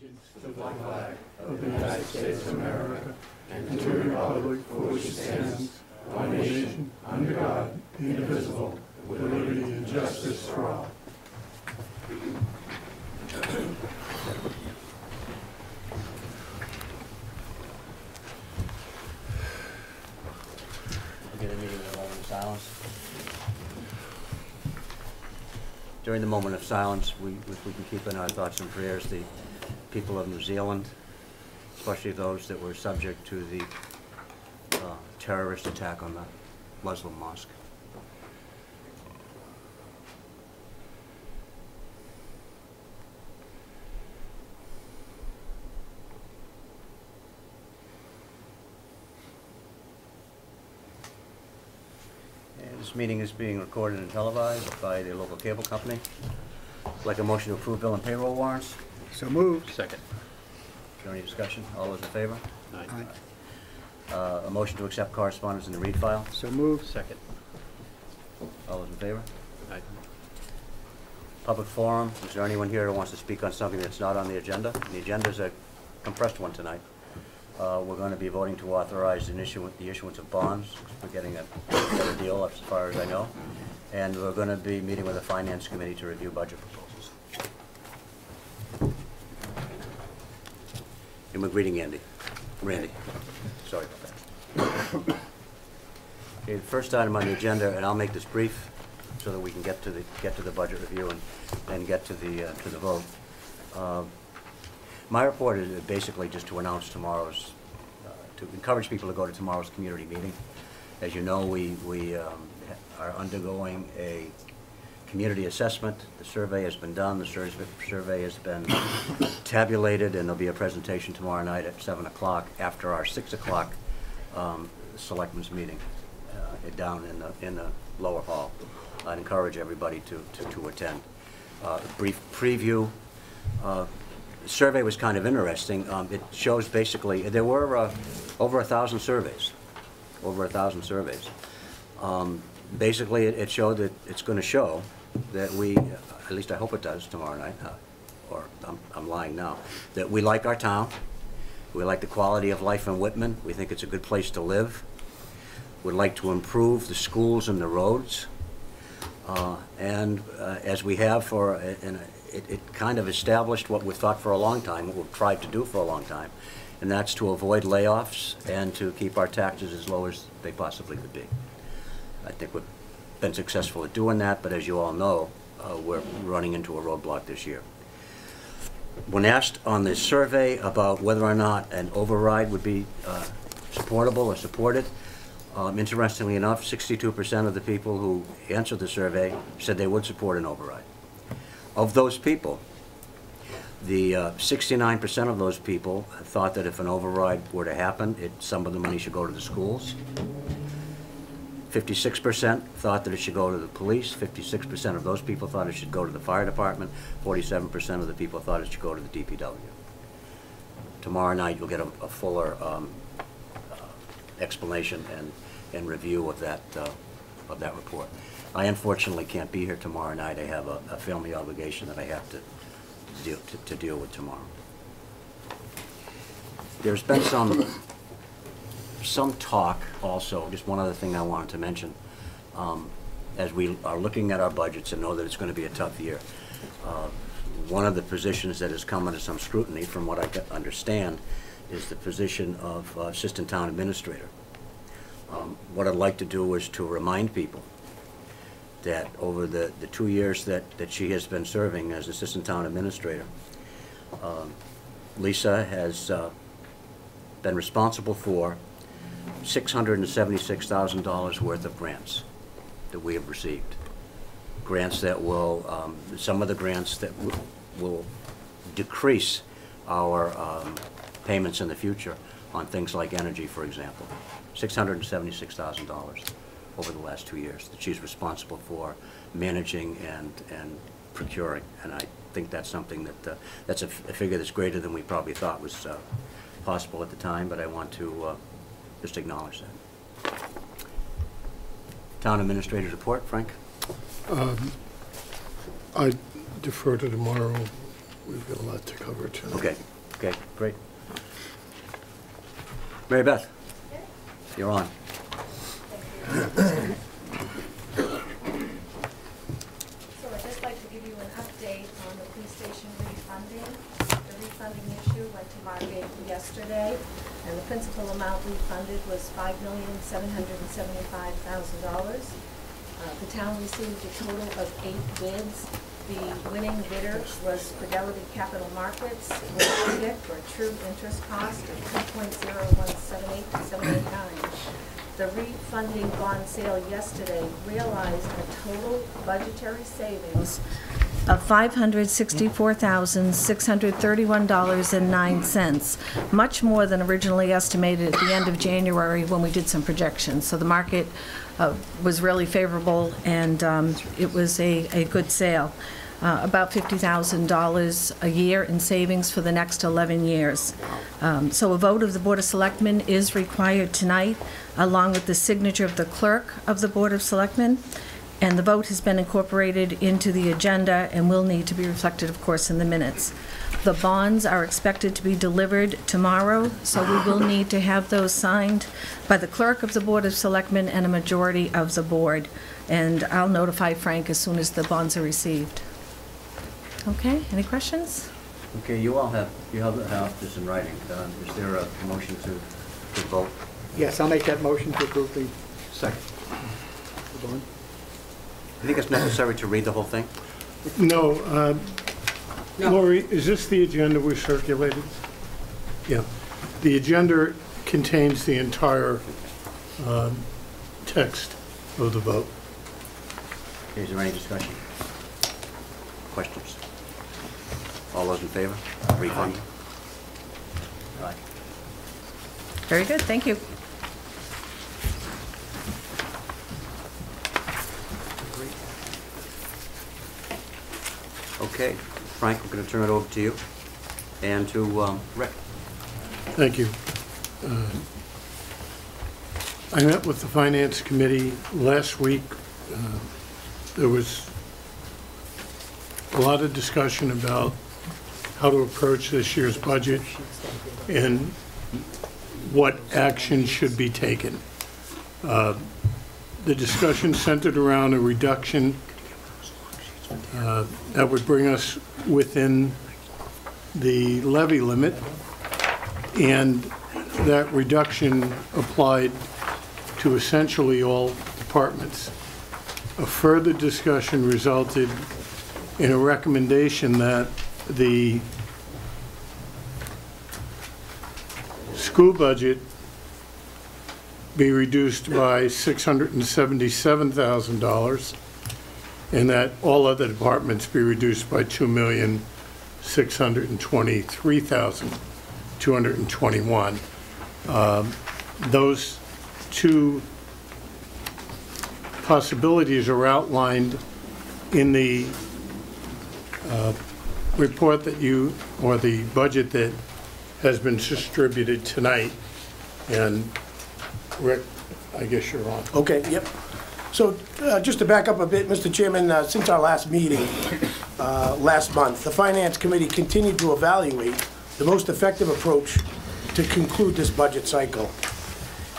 allegiance to the flag of the United States of America and to the republic for which it stands, one nation, under God, indivisible, with liberty and justice for all. Begin the meeting with a moment of silence. During the moment of silence, if we can keep in our thoughts and prayers the people of New Zealand, especially those that were subject to the terrorist attack on the Muslim mosque. This meeting is being recorded and televised by the local cable company. I'd like a motion to approve bill and payroll warrants. So moved. Second. Is there any discussion? All those in favor? Aye. A motion to accept correspondence in the read file. So moved. Second. All those in favor? Aye. Public forum. Is there anyone here who wants to speak on something that's not on the agenda? The agenda is a compressed one tonight. We're going to be voting to authorize the issuance of bonds. We're getting a better deal as far as I know. And we're going to be meeting with the Finance Committee to review budget proposals. And we're greeting Randy. Sorry about that. Okay, the first item on the agenda, and I'll make this brief so that we can get to the budget review and get to the vote. My report is basically just to announce tomorrow's, to encourage people to go to tomorrow's community meeting. As you know, we are undergoing a community assessment. The survey has been done. The survey has been tabulated, and there'll be a presentation tomorrow night at 7 o'clock after our 6 o'clock selectmen's meeting down in the lower hall. I'd encourage everybody to attend. A brief preview. The survey was kind of interesting. It shows basically there were over 1,000 surveys. Basically, it showed that it's going to show that we, at least I hope it does tomorrow night, or I'm lying now, that we like our town. We like the quality of life in Whitman. We think it's a good place to live. We'd like to improve the schools and the roads. As we have it kind of established what we've thought for a long time, what we've tried to do for a long time, and that's to avoid layoffs and to keep our taxes as low as they possibly could be. I think we've been successful at doing that, but as you all know, we're running into a roadblock this year. When asked on this survey about whether or not an override would be supportable or supported, interestingly enough, 62% of the people who answered the survey said they would support an override. Of those people, the 69% of those people thought that if an override were to happen, some of the money should go to the schools. 56% thought that it should go to the police. 56% of those people thought it should go to the fire department. 47% of the people thought it should go to the DPW. Tomorrow night you'll get a fuller explanation and review of that report. I unfortunately can't be here tomorrow night. I have a family obligation that I have to deal with tomorrow. There's been some talk also, just one other thing I wanted to mention, as we are looking at our budgets and know that it's going to be a tough year. One of the positions that has come under some scrutiny, from what I understand, is the position of Assistant Town Administrator. What I'd like to do is to remind people that over the 2 years that she has been serving as Assistant Town Administrator, Lisa has been responsible for $676,000 worth of grants that we have received. Grants that will, some of the grants that will decrease our payments in the future on things like energy, for example. $676,000 over the last 2 years that she's responsible for managing and procuring. And I think that's something that, that's a figure that's greater than we probably thought was possible at the time, but I want to just acknowledge that. Town Administrator's report, Frank? I defer to tomorrow. We've got a lot to cover tonight. Okay. Okay, great. Mary Beth, you're on. So I'd just like to give you an update on the police station refunding. The refunding issue went to Margate yesterday, and the principal amount refunded was $5,775,000. The town received a total of 8 bids. The winning bidder was Fidelity Capital Markets with a PIC, or true interest cost, of 2.0178789. The refunding bond sale yesterday realized a total budgetary savings of $564,631.09, much more than originally estimated at the end of January when we did some projections. So the market was really favorable, and it was a good sale. About $50,000 a year in savings for the next 11 years. So a vote of the Board of Selectmen is required tonight, along with the signature of the clerk of the Board of Selectmen. And the vote has been incorporated into the agenda and will need to be reflected, of course, in the minutes. The bonds are expected to be delivered tomorrow, so we will need to have those signed by the clerk of the Board of Selectmen and a majority of the board. And I'll notify Frank as soon as the bonds are received. Okay, any questions? Okay, you have this in writing. Is there a motion to vote? Yes, I'll make that motion to approve the Second. bond. You think it's necessary to read the whole thing? No, Lori, is this the agenda we circulated? Yeah. The agenda contains the entire text of the vote. Okay, is there any discussion? Questions? All those in favor? Refund? Aye. Very good, thank you. Okay, Frank, we're going to turn it over to you and to Rick. Thank you. I met with the Finance Committee last week. There was a lot of discussion about how to approach this year's budget and what action should be taken. The discussion centered around a reduction that would bring us within the levy limit, and that reduction applied to essentially all departments. A further discussion resulted in a recommendation that the school budget be reduced by $677,000, and that all other departments be reduced by $2,623,221. Those two possibilities are outlined in the report that you, or the budget that has been distributed tonight. And Rick, I guess you're on. Okay, yep. So just to back up a bit, Mr. Chairman, since our last meeting last month, the Finance Committee continued to evaluate the most effective approach to conclude this budget cycle.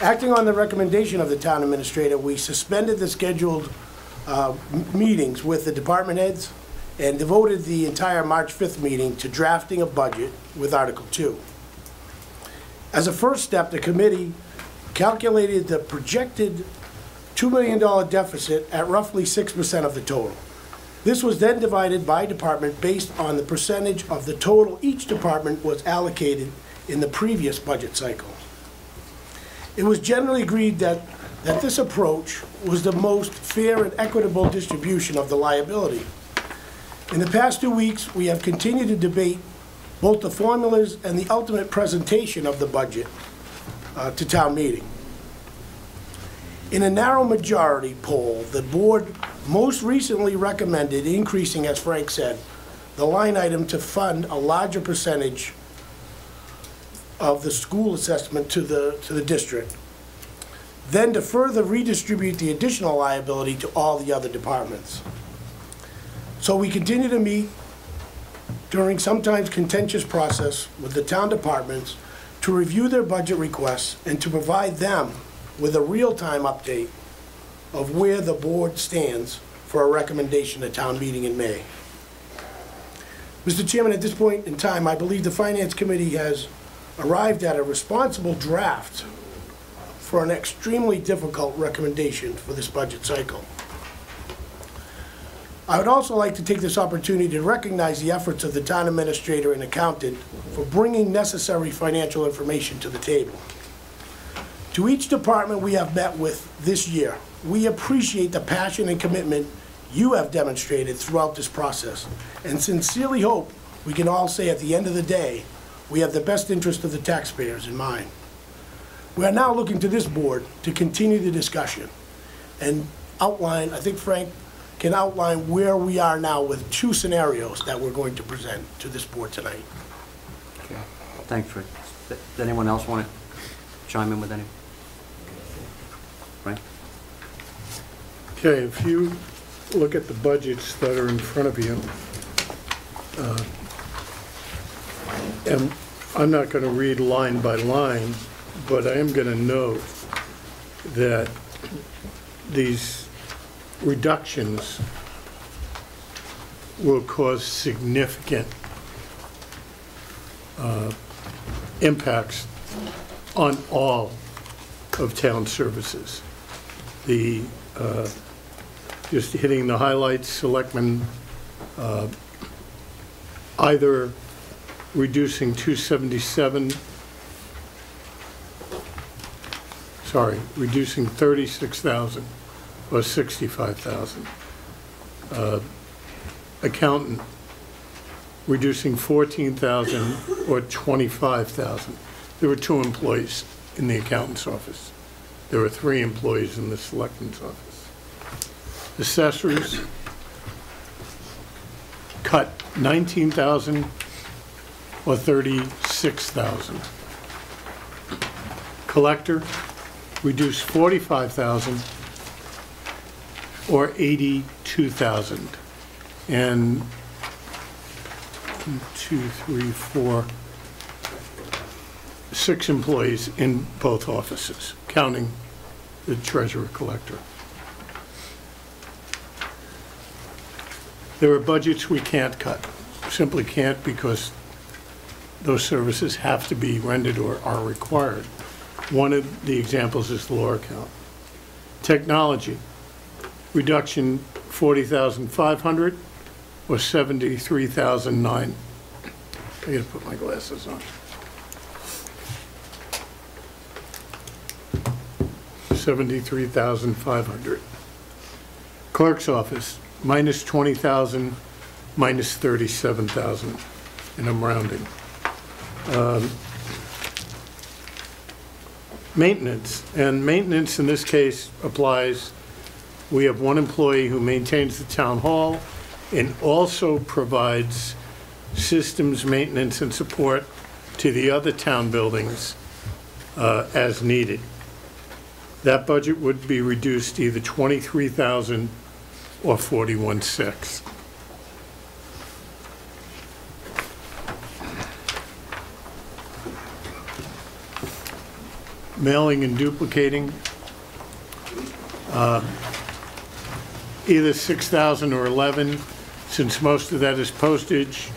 Acting on the recommendation of the town administrator, we suspended the scheduled meetings with the department heads and devoted the entire March 5th meeting to drafting a budget with Article 2. As a first step, the committee calculated the projected $2 million deficit at roughly 6% of the total. This was then divided by department based on the percentage of the total each department was allocated in the previous budget cycle. It was generally agreed that this approach was the most fair and equitable distribution of the liability. In the past 2 weeks, we have continued to debate both the formulas and the ultimate presentation of the budget to town meeting. In a narrow majority poll, the board most recently recommended increasing, as Frank said, the line item to fund a larger percentage of the school assessment to the district, then to further redistribute the additional liability to all the other departments. So we continue to meet during sometimes contentious process with the town departments to review their budget requests and to provide them with a real-time update of where the board stands for a recommendation at town meeting in May. Mr. Chairman, at this point in time, I believe the Finance Committee has arrived at a responsible draft for an extremely difficult recommendation for this budget cycle. I would also like to take this opportunity to recognize the efforts of the town administrator and accountant for bringing necessary financial information to the table. To each department we have met with this year, we appreciate the passion and commitment you have demonstrated throughout this process, and sincerely hope we can all say at the end of the day, we have the best interest of the taxpayers in mind. We are now looking to this board to continue the discussion and outline, I think Frank can outline where we are now with two scenarios that we're going to present to this board tonight. Okay. Thanks, Rick. Does anyone else want to chime in with any? Frank? Okay, if you look at the budgets that are in front of you, and I'm not going to read line by line, but I am going to note that these reductions will cause significant impacts on all of town services. The just hitting the highlights, selectmen either reducing 277, reducing 36,000 or 65,000. Accountant reducing 14,000 or 25,000. There were 2 employees in the accountant's office. There were 3 employees in the selectman's office. Assessors cut 19,000 or 36,000. Collector reduced 45,000 or 82,000. And 6 employees in both offices, counting the treasurer collector. There are budgets we can't cut, simply can't, because those services have to be rendered or are required. One of the examples is the law account. Technology, reduction 40,500 or 73,009. I gotta put my glasses on. 73,500. Clerk's office, minus 20,000, minus 37,000, and I'm rounding. Maintenance, and maintenance in this case applies. We have 1 employee who maintains the town hall and also provides systems maintenance and support to the other town buildings as needed. That budget would be reduced to either 23,000 or 41,600. Mailing and duplicating, either 6,000 or 11. Since most of that is postage,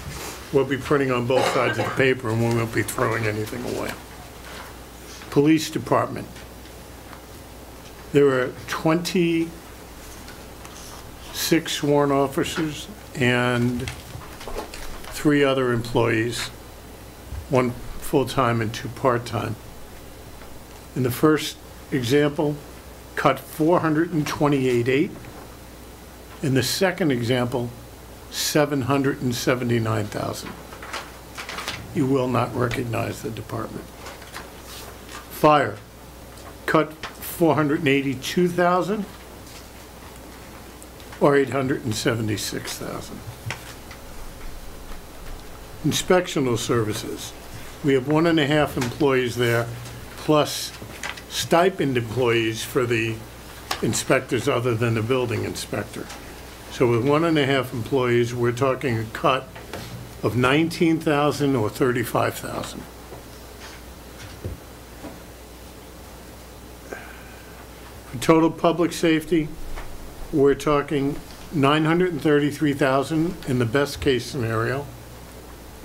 we'll be printing on both sides of the paper and we won't be throwing anything away. Police department. There are 26 sworn officers and 3 other employees, 1 full-time and 2 part-time. In the first example, cut 428,800. In the second example, 779,000. You will not recognize the department. Fire, cut 482,000 or 876,000. Inspectional services, we have 1.5 employees there, plus stipend employees for the inspectors other than the building inspector. So with 1.5 employees, we're talking a cut of $19,000 or $35,000. For total public safety, we're talking $933,000 in the best case scenario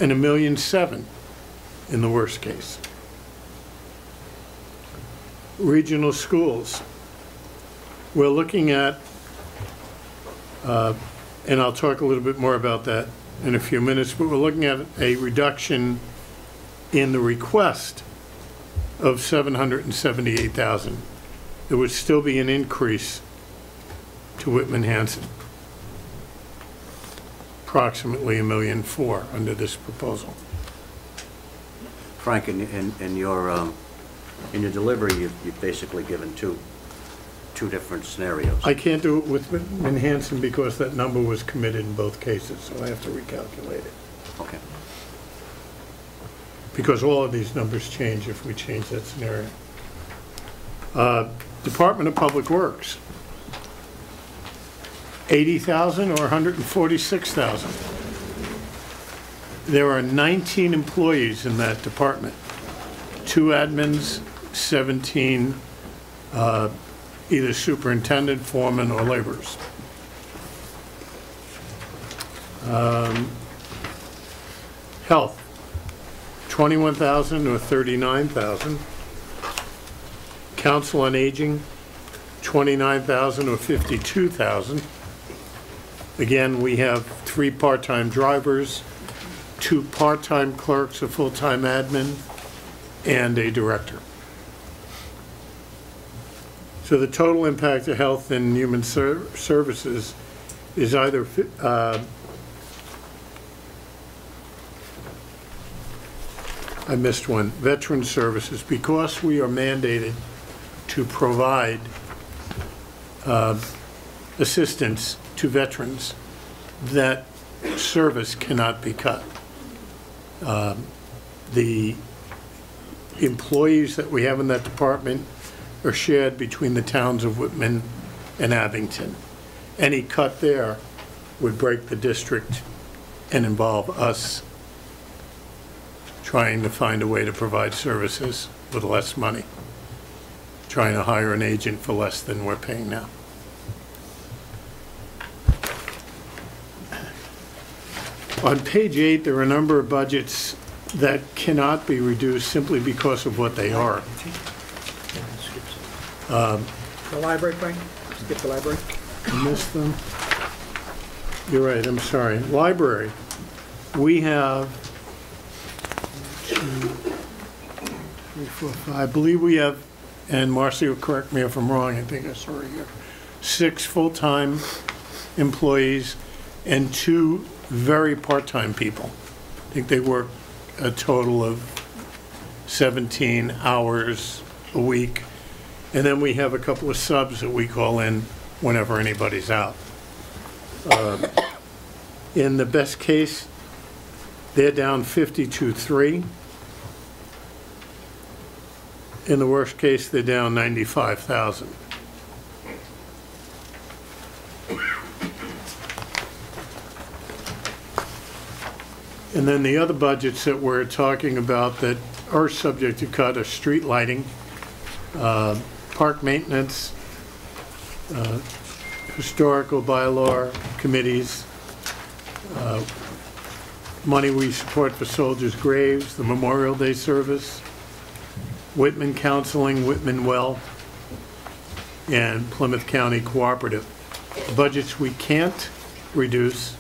and $1.7 million in the worst case. Regional schools, we're looking at, and I'll talk a little bit more about that in a few minutes, but we're looking at a reduction in the request of $778,000. There would still be an increase to Whitman Hanson, approximately $1.4 million under this proposal. Frank, in your delivery, you've basically given two different scenarios. I can't do it with Whitman Hanson because that number was committed in both cases, so I have to recalculate it. Okay. Because all of these numbers change if we change that scenario. Department of Public Works, $80,000 or $146,000. There are 19 employees in that department, 2 admins, 17 either superintendent, foreman, or laborers. Health, $21,000 or $39,000. Council on Aging, $29,000 or $52,000. Again, we have 3 part-time drivers, 2 part-time clerks, a full-time admin, and a director. So the total impact of health and human services is either I missed one, veteran services, because we are mandated to provide assistance to veterans, that service cannot be cut. The employees that we have in that department are shared between the towns of Whitman and Abington. Any cut there would break the district and involve us trying to find a way to provide services with less money, trying to hire an agent for less than we're paying now. On page 8, there are a number of budgets that cannot be reduced simply because of what they are. The library, Frank? Skip the library? I missed them. You're right, I'm sorry. Library, we have 2, 3, 4, 5, I believe we have, and Marcy will correct me if I'm wrong, I think I saw it here, 6 full-time employees and 2 very part-time people. I think they work a total of 17 hours a week. And then we have a couple of subs that we call in whenever anybody's out. In the best case, they're down 52.3. In the worst case, they're down 95,000. And then the other budgets that we're talking about that are subject to cut are street lighting, park maintenance, historical bylaw committees, money we support for soldiers' graves, the Memorial Day service, Whitman Counseling, Whitman Well, and Plymouth County Cooperative. Budgets we can't reduce,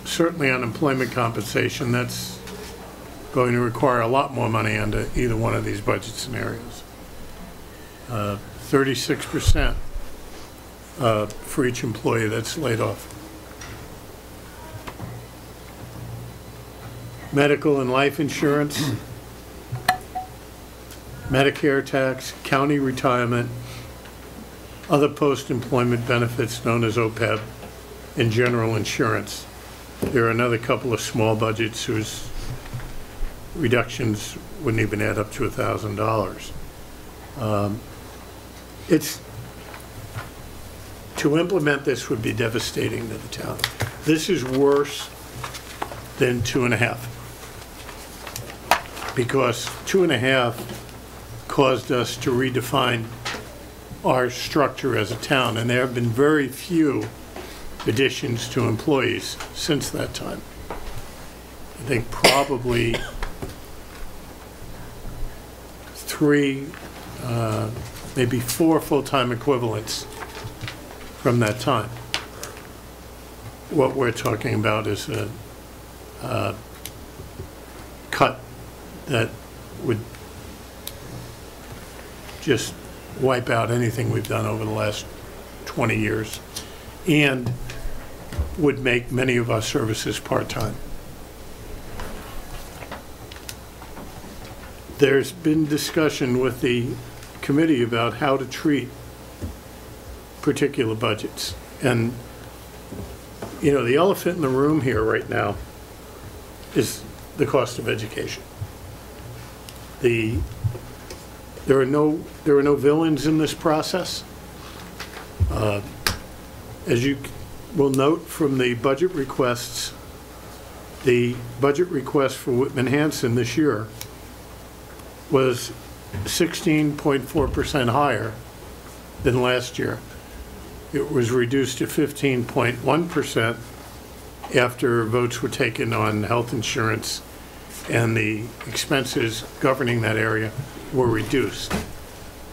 certainly unemployment compensation, that's going to require a lot more money under either one of these budget scenarios. 36% for each employee that's laid off. Medical and life insurance, Medicare tax, county retirement, other post-employment benefits known as OPEB, and general insurance. There are another couple of small budgets whose reductions wouldn't even add up to $1,000. To implement this would be devastating to the town. This is worse than 2.5. Because 2.5 caused us to redefine our structure as a town, and there have been very few additions to employees since that time. I think probably 3, maybe 4 full-time equivalents from that time. What we're talking about is a cut that would just wipe out anything we've done over the last 20 years and would make many of our services part-time. There's been discussion with the committee about how to treat particular budgets. And, you know, the elephant in the room here right now is the cost of education. There are no villains in this process. As you will note from the budget requests, the budget request for Whitman Hanson this year was 16.4% higher than last year. It was reduced to 15.1% after votes were taken on health insurance and the expenses governing that area were reduced.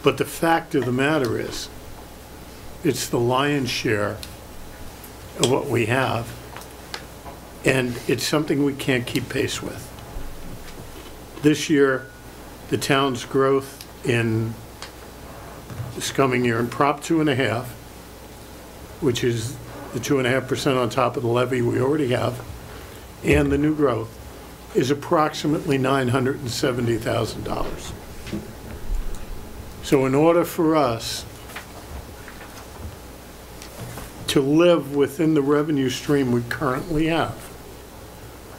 But the fact of the matter is, it's the lion's share of what we have, and it's something we can't keep pace with. This year, the town's growth in this coming year in Prop 2.5, which is the 2.5% on top of the levy we already have, and the new growth, is approximately $970,000. So in order for us to live within the revenue stream we currently have,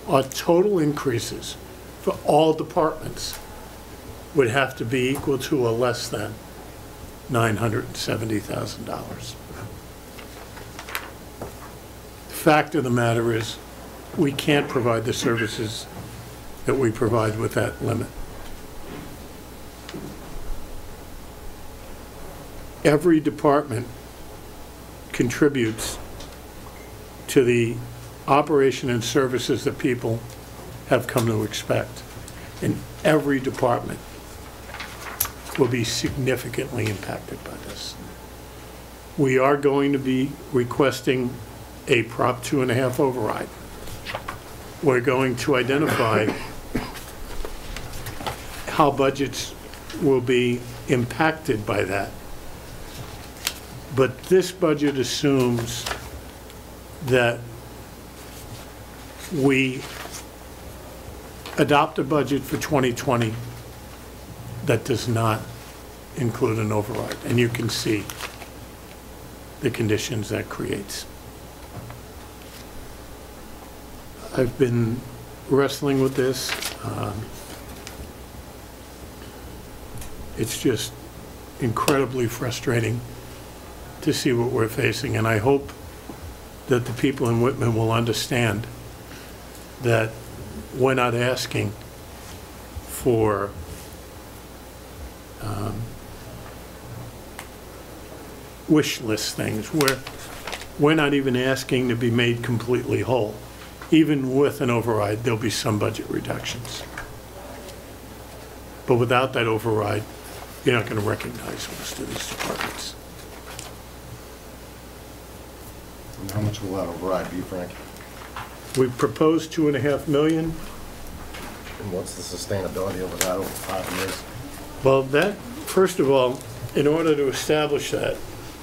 our total increases for all departments would have to be equal to or less than $970,000. The fact of the matter is, we can't provide the services that we provide with that limit. Every department contributes to the operation and services that people have come to expect. And every department will be significantly impacted by this. We are going to be requesting a Prop 2.5 override. We're going to identify how budgets will be impacted by that. But this budget assumes that we adopt a budget for 2020 that does not include an override. And you can see the conditions that creates. I've been wrestling with this. It's just incredibly frustrating to see what we're facing, and I hope that the people in Whitman will understand that we're not asking for wish list things. We're not even asking to be made completely whole. Even with an override, there'll be some budget reductions. But without that override, you're not going to recognize most of these departments. And how much will that override be, Frank? We proposed $2.5 million. And what's the sustainability over that over 5 years? Well, that, first of all, in order to establish that,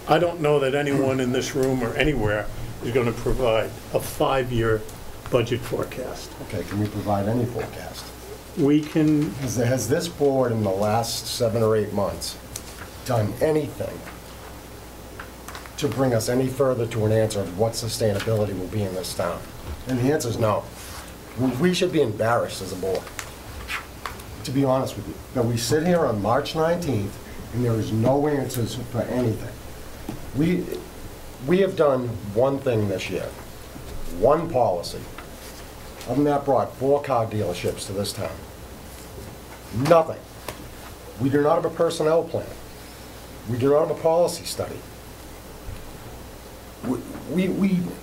I don't know that anyone in this room or anywhere is going to provide a 5-year budget forecast. Okay, can we provide any forecast? We can. Has this board in the last 7 or 8 months done anything to bring us any further to an answer of what sustainability will be in this town? And the answer is no. We should be embarrassed as a board, to be honest with you, that we sit here on March 19th and there is no answers for anything. We have done one thing this year, one policy, other than that, brought 4 car dealerships to this town. Nothing. We do not have a personnel plan. We do not have a policy study.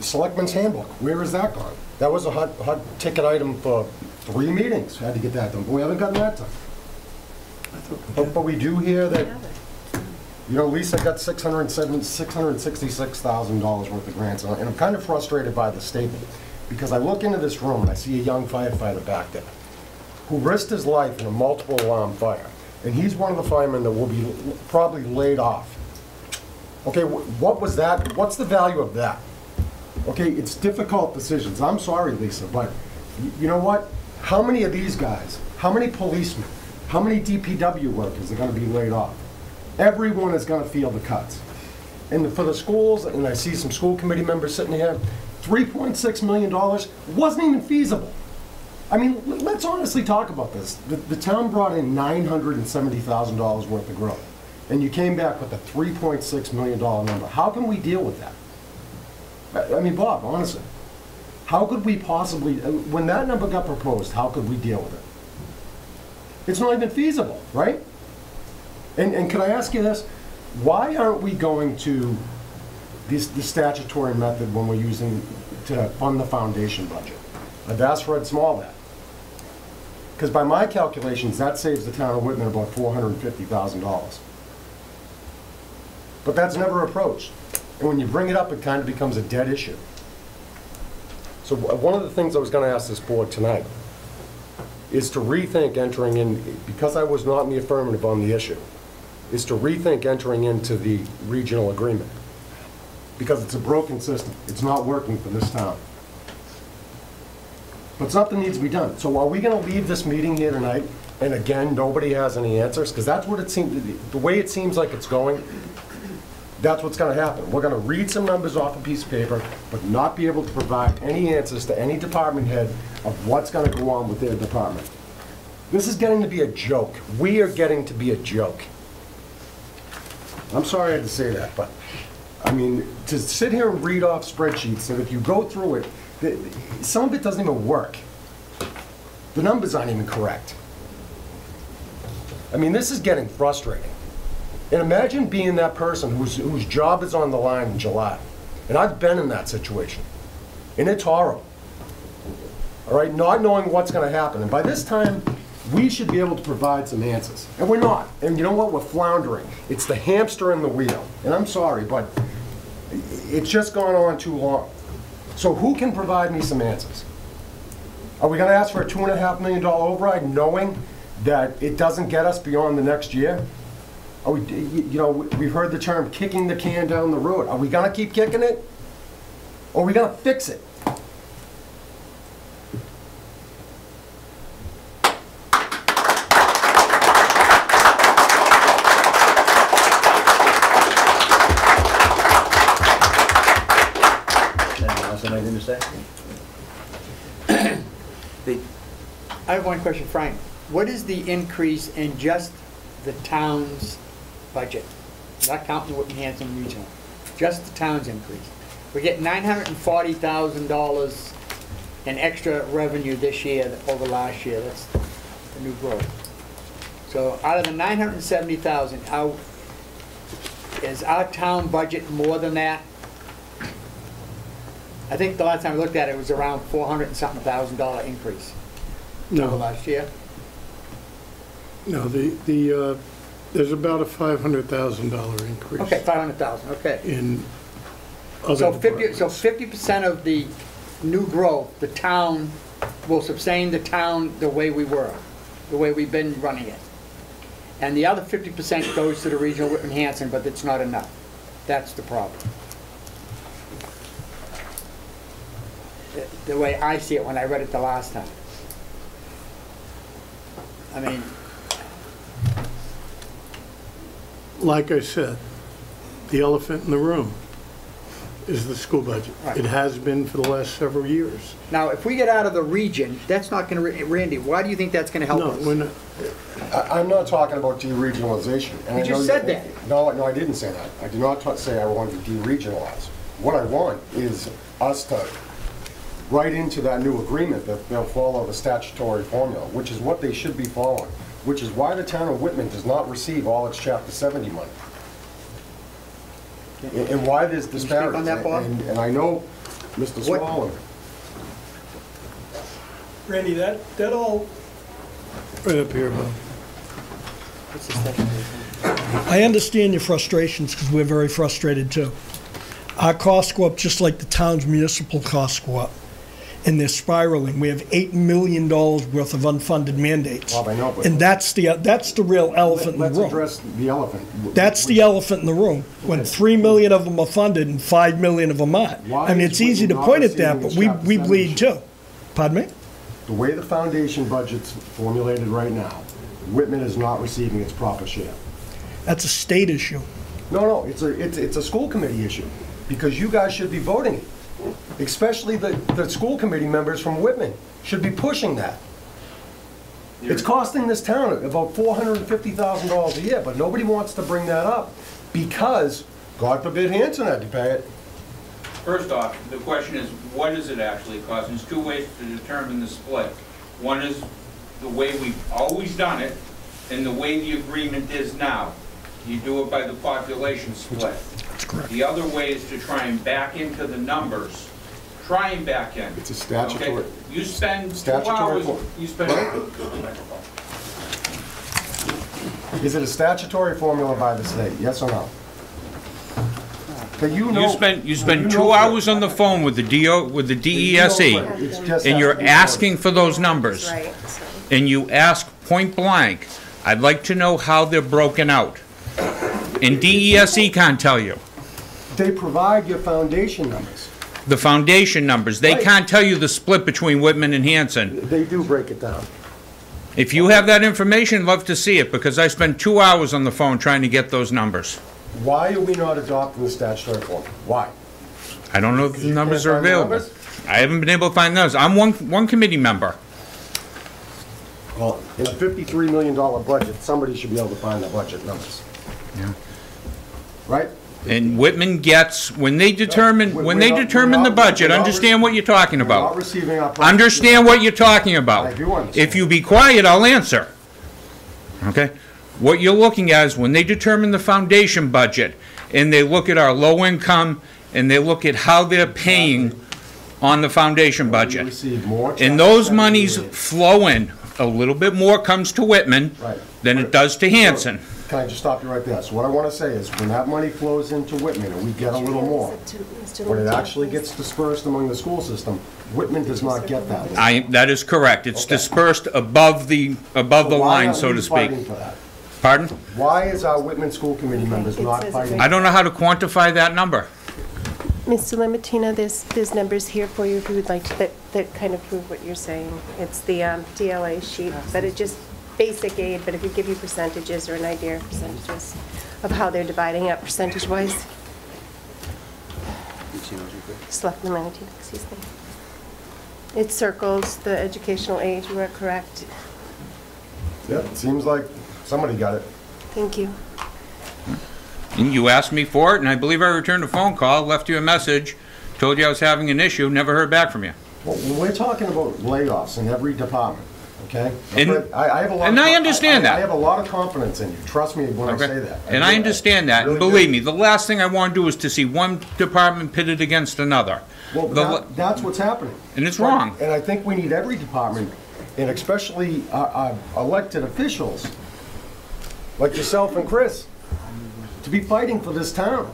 Selectmen's handbook, where is that gone? That was a hot ticket item for 3 meetings, had to get that done, but we haven't gotten that done. But we do hear that, you know, Lisa got $666,000 worth of grants, and I'm kind of frustrated by the statement, because I look into this room and I see a young firefighter back there who risked his life in a multiple alarm fire, and he's one of the firemen that will be probably laid off. Okay, what was that? What's the value of that? Okay, it's difficult decisions. I'm sorry, Lisa, but you know what? How many of these guys, how many policemen, how many DPW workers are going to be laid off? Everyone is going to feel the cuts. And for the schools, and I see some school committee members sitting here, $3.6 million wasn't even feasible. I mean, let's honestly talk about this. The town brought in $970,000 worth of growth, and you came back with a $3.6 million number. How can we deal with that? I mean, Bob, honestly, how could we possibly, when that number got proposed, how could we deal with it? It's not even feasible, right? And can I ask you this? Why aren't we going to the statutory method when we're using to fund the foundation budget? I've asked Fred Small that. Because by my calculations, that saves the town of Whitman about $450,000. But that's never approached. And when you bring it up, it kind of becomes a dead issue. So one of the things I was going to ask this board tonight is to rethink entering in, because I was not in the affirmative on the issue, is to rethink entering into the regional agreement. Because it's a broken system. It's not working for this town. But something needs to be done. So are we going to leave this meeting here tonight, and again, nobody has any answers? Because that's what it seems, the way it seems like it's going, that's what's going to happen. We're going to read some numbers off a piece of paper, but not be able to provide any answers to any department head of what's going to go on with their department. This is getting to be a joke. We are getting to be a joke. I'm sorry I had to say that, but I mean, to sit here and read off spreadsheets that if you go through it, some of it doesn't even work. The numbers aren't even correct. I mean, this is getting frustrating. And imagine being that person whose job is on the line in July. And I've been in that situation. And it's horrible. All right, not knowing what's going to happen. And by this time, we should be able to provide some answers. And we're not. And you know what? We're floundering. It's the hamster in the wheel. And I'm sorry, but it's just gone on too long. So who can provide me some answers? Are we going to ask for a $2.5 million override knowing that it doesn't get us beyond the next year? Are we, you know, we've heard the term kicking the can down the road. Are we going to keep kicking it? Or are we going to fix it? Anything to say? I have one question, Frank. What is the increase in just the town's budget? Not counting Whitman Hanson Regional. Just the town's increase. We get $940,000 in extra revenue this year over last year. That's the new growth. So out of the $970,000, is our town budget more than that? I think the last time I looked at it, it was around $400 and something thousand increase over last year. No, there's about a $500,000 increase. Okay, 500,000. Okay. In other So departments. 50% of the new growth, the town will sustain the town the way we were, the way we've been running it, and the other 50% goes to the regional Whitman Hanson, but it's not enough. That's the problem. The way I see it when I read it the last time. I mean, Like I said, the elephant in the room is the school budget. Right. It has been for the last several years. now if we get out of the region, that's not going to, Randy, why do you think that's going to help No, us? we're not, I'm not talking about deregionalization. And You I just know said that. No, I didn't say that. I did not say I wanted to deregionalize. What I want is us to right into that new agreement that they'll follow the statutory formula, which is what they should be following, which is why the town of Whitman does not receive all its Chapter 70 money. And why there's Can you speak on disparities. that, Bob? And I know Mr. What- Swallow. Randy, that all, Right up here, Bob. What's the statutory? I understand your frustrations, because we're very frustrated too. Our costs go up just like the town's municipal costs go up, and they're spiraling. We have $8 million worth of unfunded mandates. Bob, I know, but- And that's the real elephant in the Let's room. address the elephant. That's the elephant in the room, when 3 million of them are funded and 5 million of them aren't. Why I mean, is it's easy to Whitman point not at that, receiving but its we Chapter we 70 bleed too. Pardon me? The way the foundation budget's formulated right now, Whitman is not receiving its proper share. That's a state issue. No, it's a school committee issue, because you guys should be voting it. Especially the school committee members from Whitman should be pushing that. It's costing this town about $450,000 a year, but nobody wants to bring that up, because, God forbid, Hanson had to pay it. First off, the question is, what does it actually cost? There's two ways to determine the split. One is the way we've always done it, and the way the agreement is now. You do it by the population split. That's correct. The other way is to try and back into the numbers. Try and back in. It's a statutory- Okay? You spend 2 Statutory hours, form. you spend... Is it a statutory formula by the state, yes or no? But you know. You spend you 2 know- hours on the phone with the DESE, It's just and you're that- asking for those numbers. Right, so. And you ask point blank, I'd like to know how they're broken out. And DESE can't tell you. They provide your foundation numbers. The foundation numbers, they Right. can't tell you the split between Whitman and Hanson. They do break it down. If you have that information, love to see it, because I spent 2 hours on the phone trying to get those numbers. Why are we not adopting the statutory form? Why? I don't know if the You numbers can't are find the available. numbers? I haven't been able to find those. I'm one committee member. Well, in a $53 million budget, somebody should be able to find the budget numbers. Yeah. Right? And Whitman gets, when they determine We're not- the budget, we're not understand what you're talking We're not about. receiving our. Understand what you're talking about. I do understand. If you be quiet, I'll answer. Okay? What you're looking at is when they determine the foundation budget, and they look at our low income, and they look at how they're paying on the foundation We budget. receive more. And those Chapter monies 70 flow in. A little bit more comes to Whitman Right. than it does to Hanson. Can I just stop you right there? So what I want to say is, when that money flows into Whitman, and we get a little more, when it actually gets dispersed among the school system, Whitman does not get that. That is correct. It's dispersed above the line, so to speak. Why aren't we fighting for that? Pardon? Why is our Whitman school committee members not says it fighting? right I don't know how to quantify that number. Mr. Lamatina, there's numbers here for you if you would like to, that kind of prove what you're saying. It's the DLA sheet, but it just basic aid, but if we give you percentages or an idea of percentages of how they're dividing up percentage-wise. Selectmen Lamatina, excuse me. It circles the educational aid, you are correct. Yeah, it seems like somebody got it. Thank you. And you asked me for it, and I believe I returned a phone call, left you a message, told you I was having an issue, never heard back from you. Well, we're talking about layoffs in every department, okay? And- I have a lot. and I understand that. I have a lot of confidence in you, trust me when I Okay? say that. And I understand that, and Really believe do. me, the last thing I want to do is to see one department pitted against another. Well, that's what's happening. And it's wrong. And I think we need every department, and especially our elected officials, like yourself and Chris, to be fighting for this town.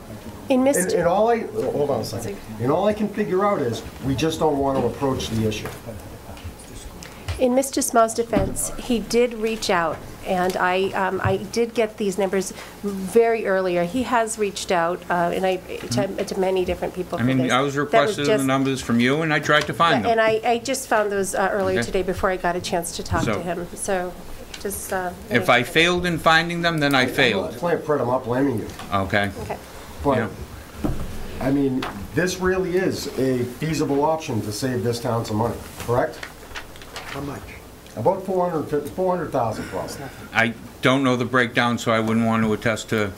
In And Mr. all hold on a second. And all I can figure out is, we just don't want to approach the issue. In Mr. Small's defense, he did reach out, and I did get these numbers very earlier. He has reached out, and to many different people I for mean, this. I was That requested the just- numbers from you, and I tried to find And them. I just found those earlier Okay. today before I got a chance to talk So- to him, so just... If I failed in finding them, then I failed, Fred, I'm not blaming you. okay? Okay. But, Yeah. I mean, this really is a feasible option to save this town some money, correct? How much? About 400,000 probably. I don't know the breakdown, so I wouldn't want to attest to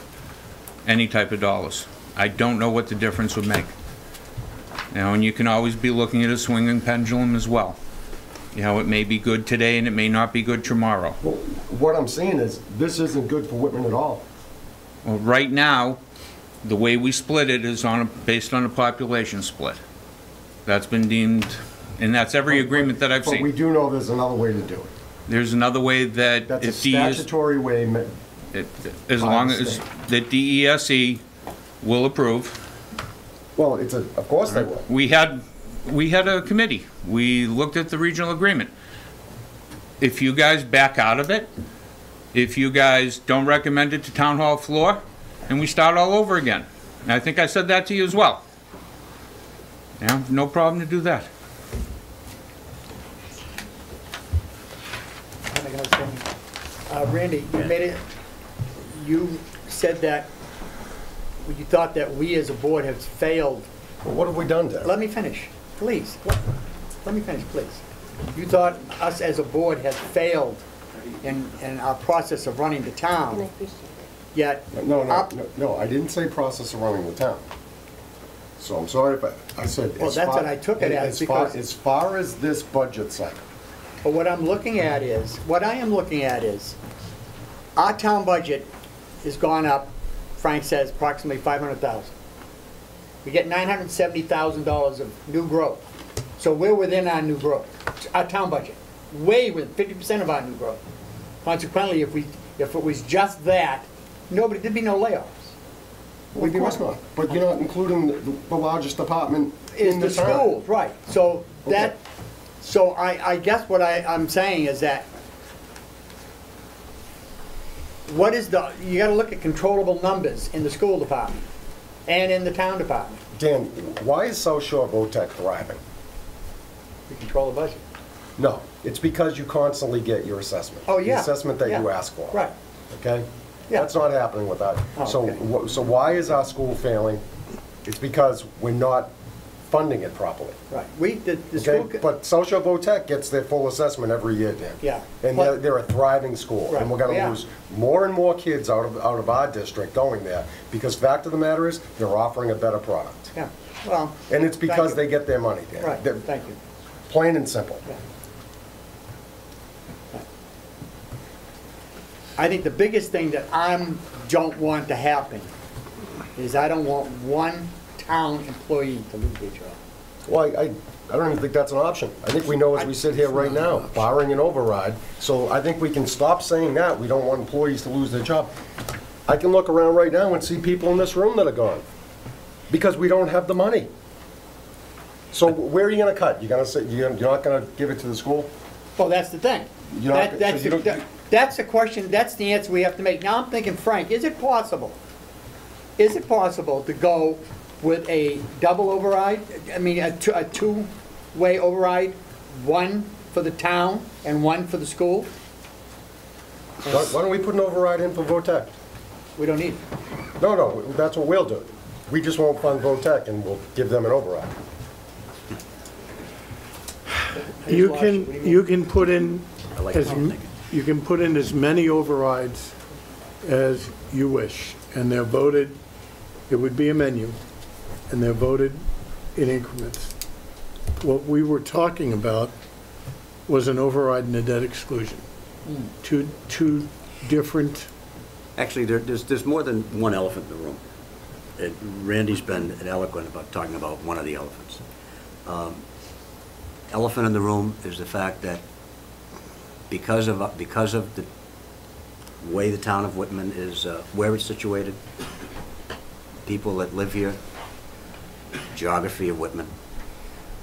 any type of dollars. I don't know what the difference would make. And you can always be looking at a swinging pendulum as well. It may be good today and it may not be good tomorrow. Well, what I'm saying is, this isn't good for Whitman at all. Well, right now, the way we split it is based on a population split. That's been deemed, and that's every agreement that I've But we seen. do know there's another way to do it. There's another way that That's a if DES, statutory way. as long as that DESE will approve. Well, of course they will. We had a committee. We looked at the regional agreement. If you guys back out of it, if you guys don't recommend it to town hall floor, and we start all over again. And I think I said that to you as well. Yeah, no problem to do that. Randy, you said that you thought that we as a board have failed. Well, what have we done, Dan? Let me finish, please. Let me finish, please. You thought us as a board had failed in our process of running the And I town, appreciate it. yet. No, I didn't say process of running the town. So I'm sorry if I said. Well, that's what I took it as, because. As far as this budget cycle, But what I am looking at is, our town budget has gone up, Frank says, approximately 500,000. We get $970,000 of new growth. So we're within our new growth, our town budget, way within 50% of our new growth. Consequently, if it was just that, there'd be no layoffs. of course not. But you're not including the largest department Is in the the town. schools, right. So Okay. I guess what I'm saying is that you gotta look at controllable numbers in the school department and in the town department. Dan, why is South Shore VOTEC thriving? We control the budget. No, it's because you constantly get your assessment. Oh, yeah. The assessment that you Yeah. ask for. Right. Okay? Yeah. That's not happening with that. Oh, So, okay. so why is our school failing? It's because we're not funding it properly. Right. The school. Okay, but South Shore VOTEC gets their full assessment every year, Dan. Yeah. And But- they're a thriving school, and we're Right, gonna yeah. lose more and more kids out of our district going there, because fact of the matter is, they're offering a better product. Yeah, well. And it's thank because you. they get their money, Dan. Right, They're thank you. Plain and simple. Yeah. I think the biggest thing that don't want to happen is I don't want one town employee to lose their job. Well, I don't even think that's an option. I think we know as we sit here right now, barring an override. So I think we can stop saying that. We don't want employees to lose their job. I can look around right now and see people in this room that are gone because we don't have the money. So where are you gonna cut? You're gonna say, you're not gonna give it to the school? Well, that's the thing. You're not- That's so you don't- that's the question, that's the answer we have to make. Now I'm thinking, Frank, is it possible to go with a double override? I mean, a two-way override, one for the town and one for the school? Why don't we put an override in for VOTEC? We don't need it. No, that's what we'll do. We just won't fund VOTEC and we'll give them an override. You can put in I like as, what you're thinking. you can put in as many overrides as you wish, and they're voted, it would be a menu, and they're voted in increments. What we were talking about was an override and a debt exclusion. Two different, Actually, there's more than one elephant in the room. Randy's been eloquent about talking about one of the elephants. Elephant in the room is the fact that because of the way the town of Whitman is, where it's situated, people that live here, geography of Whitman,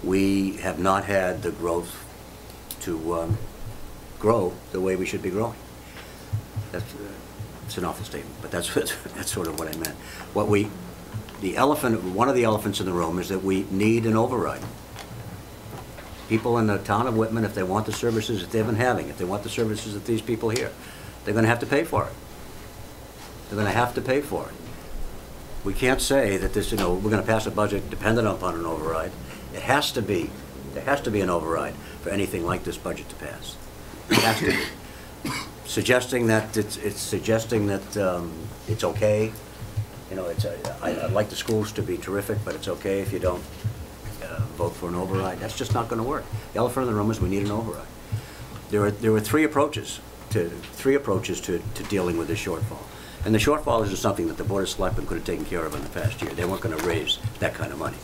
we have not had the growth to grow the way we should be growing. It's an awful statement, but that's sort of what I meant. One of the elephants in the room is that we need an override. People in the town of Whitman, if they want the services that they've been having, if they want the services that these people here, they're gonna have to pay for it. They're gonna have to pay for it. We can't say that this, we're gonna pass a budget dependent upon an override. There has to be an override for anything like this budget to pass. It has to be. Suggesting that it's okay, I'd like the schools to be terrific, but it's okay if you don't vote for an override. That's just not going to work. The elephant in the room is we need an override. There were three approaches to dealing with the shortfall. And the shortfall isn't something that the Board of Selectmen could have taken care of in the past year. They weren't going to raise that kind of money.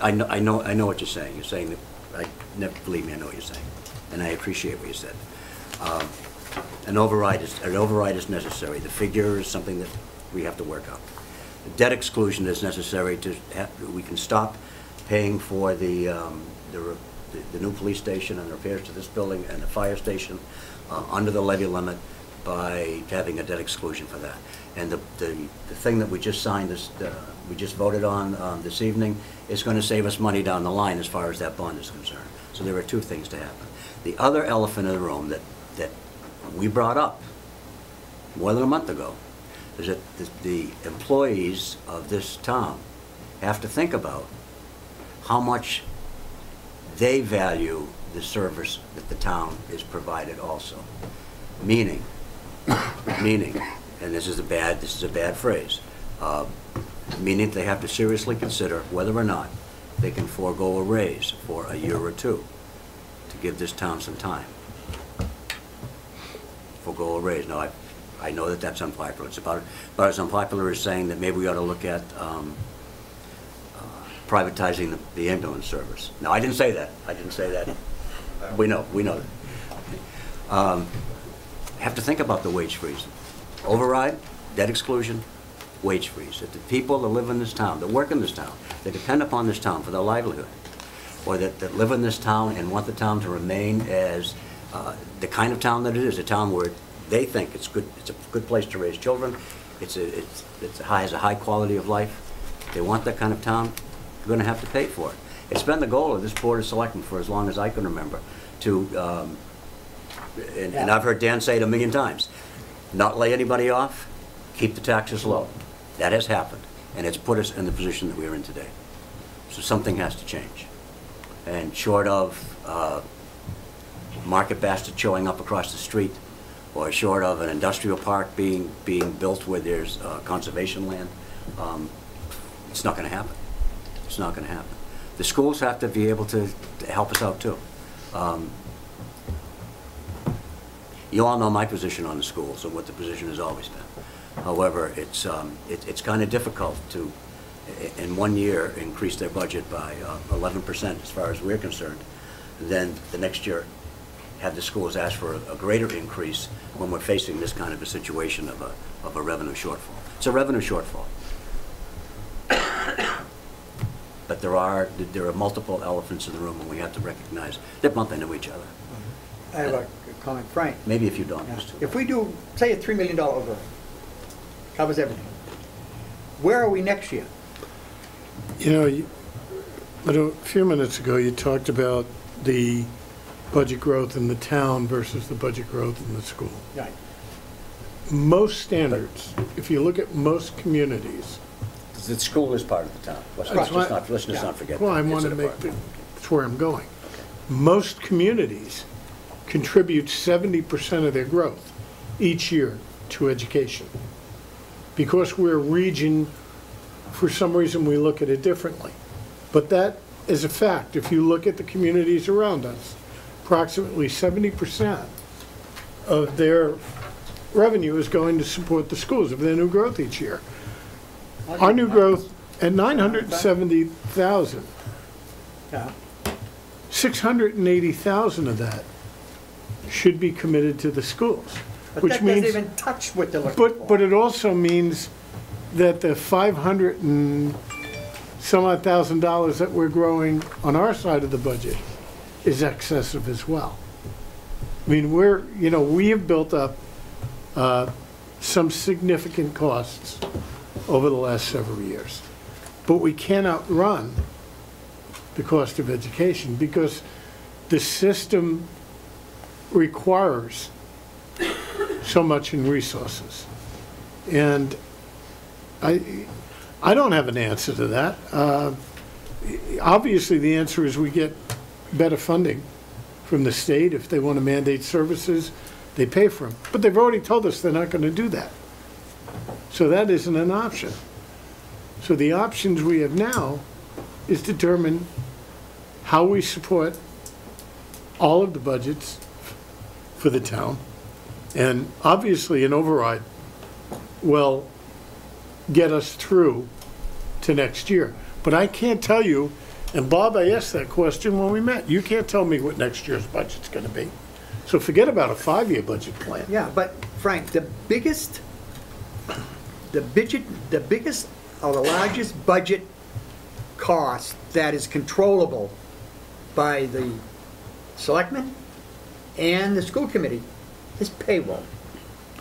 I know what you're saying. You're saying that, believe me, I know what you're saying. And I appreciate what you said. An override is necessary. The figure is something that we have to work out. The debt exclusion is necessary we can stop paying for the new police station and the repairs to this building and the fire station under the levy limit by having a debt exclusion for that. And the thing that we just signed, we just voted on this evening, is going to save us money down the line as far as that bond is concerned. So there are two things to happen. The other elephant in the room that we brought up more than a month ago is that the employees of this town have to think about how much they value the service that the town is provided also. Meaning, and this is a bad phrase, meaning they have to seriously consider whether or not they can forego a raise for a year or two to give this town some time. Forego a raise. Now, I know that that's unpopular. It's about as unpopular as saying that maybe we ought to look at privatizing the ambulance service. Now, I didn't say that. We know that. Have to think about the wage freeze. Override, debt exclusion, wage freeze. That the people that live in this town, that work in this town, that depend upon this town for their livelihood, or that live in this town and want the town to remain as the kind of town that it is, a town where they think it's good, it's a good place to raise children, has a high quality of life. They want that kind of town, they're going to have to pay for it. It's been the goal of this Board of Selectmen for as long as I can remember to, and I've heard Dan say it a million times, not lay anybody off, keep the taxes low. That has happened, and it's put us in the position that we are in today. So something has to change. And short of Market Basket showing up across the street, or short of an industrial park being built where there's conservation land, it's not going to happen. It's not going to happen. The schools have to be able to help us out too. You all know my position on the schools and what the position has always been. However, it's kind of difficult to, in 1 year, increase their budget by 11% as far as we're concerned. Then the next year, have the schools ask for a greater increase when we're facing this kind of a situation of a revenue shortfall. It's a revenue shortfall. But there are multiple elephants in the room, and we have to recognize they're bumping into each other. I have a comment, Frank. Maybe if you don't. Yeah. If we do, say, a $3 million override, covers everything, where are we next year? You know, but a few minutes ago, you talked about the budget growth in the town versus the budget growth in the school. Right. Most standards, if you look at most communities. The school is part of the town. Let's just not forget that. Well, I want to make that's where I'm going. Okay. Most communities contribute 70% of their growth each year to education. Because we're a region, for some reason we look at it differently. But that is a fact. If you look at the communities around us, approximately 70% of their revenue is going to support the schools of their new growth each year. Our new growth at 970,000, 680,000 of that should be committed to the schools. But which that means, doesn't even touch what they're looking for. But it also means that the 500 and some odd $1,000 that we're growing on our side of the budget is excessive as well. I mean, we have built up some significant costs over the last several years, but we cannot run the cost of education because the system requires so much in resources. And I don't have an answer to that. Obviously, the answer is we get better funding from the state. If they want to mandate services, they pay for them. But they've already told us they're not going to do that. So that isn't an option. So the options we have now is determine how we support all of the budgets for the town. And obviously, an override will get us through to next year. But I can't tell you, and Bob, I asked that question when we met. You can't tell me what next year's budget's gonna be. So forget about a 5-year budget plan. Yeah, but Frank, the biggest or the largest budget cost that is controllable by the selectmen and the school committee is payroll.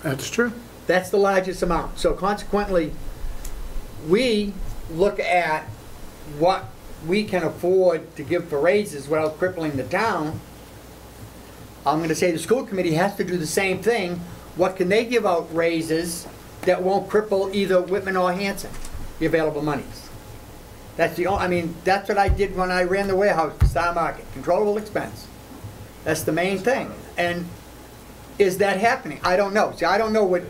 That's true. That's the largest amount. So consequently, we look at what we can afford to give for raises without crippling the town. I'm gonna say the school committee has to do the same thing. What can they give out raises that won't cripple either Whitman or Hanson, the available monies? That's the only, I mean, that's what I did when I ran the warehouse for Star Market, controllable expense. That's the main thing. And is that happening? I don't know. See, I don't know what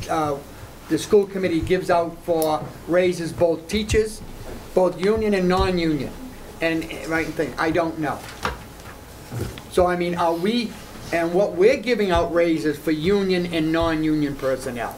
the school committee gives out for raises, both teachers, both union and non-union, and right thing. I don't know. So I mean, are we, and what we're giving out raises for union and non-union personnel.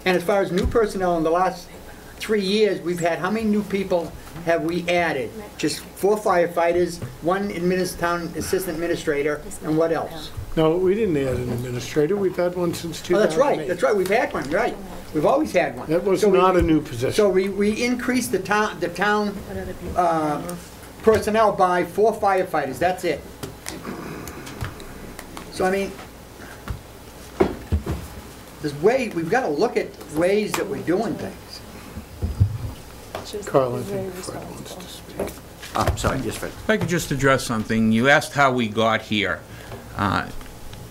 And as far as new personnel, in the last 3 years, we've had, how many new people have we added? Just 4 firefighters, 1 town assistant administrator, and what else? No, we didn't add an administrator. We've had one since 2008. Oh, that's right, we've had one, right. We've always had one. That was So not a new position. So we increased the town personnel by 4 firefighters, that's it. So I mean, we've got to look at ways that we're doing things. Carl, I think Fred wants to speak. Sorry, yes, Fred. If I could just address something. You asked how we got here.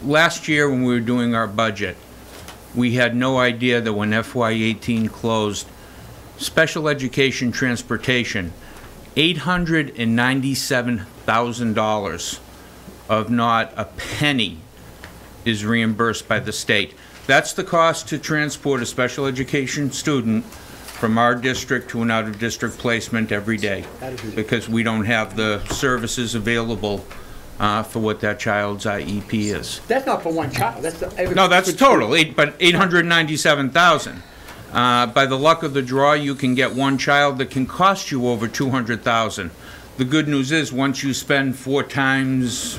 Last year when we were doing our budget, we had no idea that when FY18 closed, special education transportation, $897,000 of not a penny is reimbursed by the state. That's the cost to transport a special education student from our district to an out-of-district placement every day, because we don't have the services available for what that child's IEP is. That's not for one child, that's No, that's total, but $897,000. By the luck of the draw, you can get one child that can cost you over $200,000. The good news is, once you spend 4 times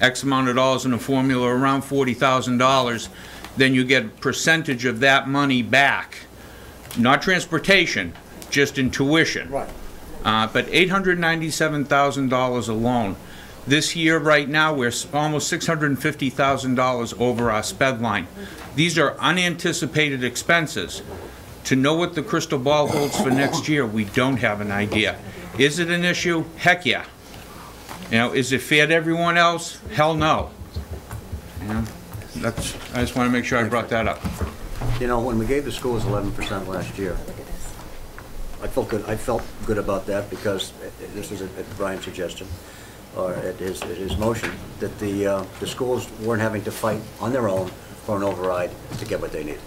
X amount of dollars in a formula, around $40,000, then you get a percentage of that money back. Not transportation, just in tuition. Right. But $897,000 alone. This year, right now, we're almost $650,000 over our sped line. These are unanticipated expenses. To know what the crystal ball holds for next year, we don't have an idea. Is it an issue? Heck yeah. You know, is it fair to everyone else? Hell no. You know, I just want to make sure I brought that up. You know, when we gave the schools 11% last year, I felt good about that, because this was at Brian's suggestion, or at his motion, that the schools weren't having to fight on their own for an override to get what they needed.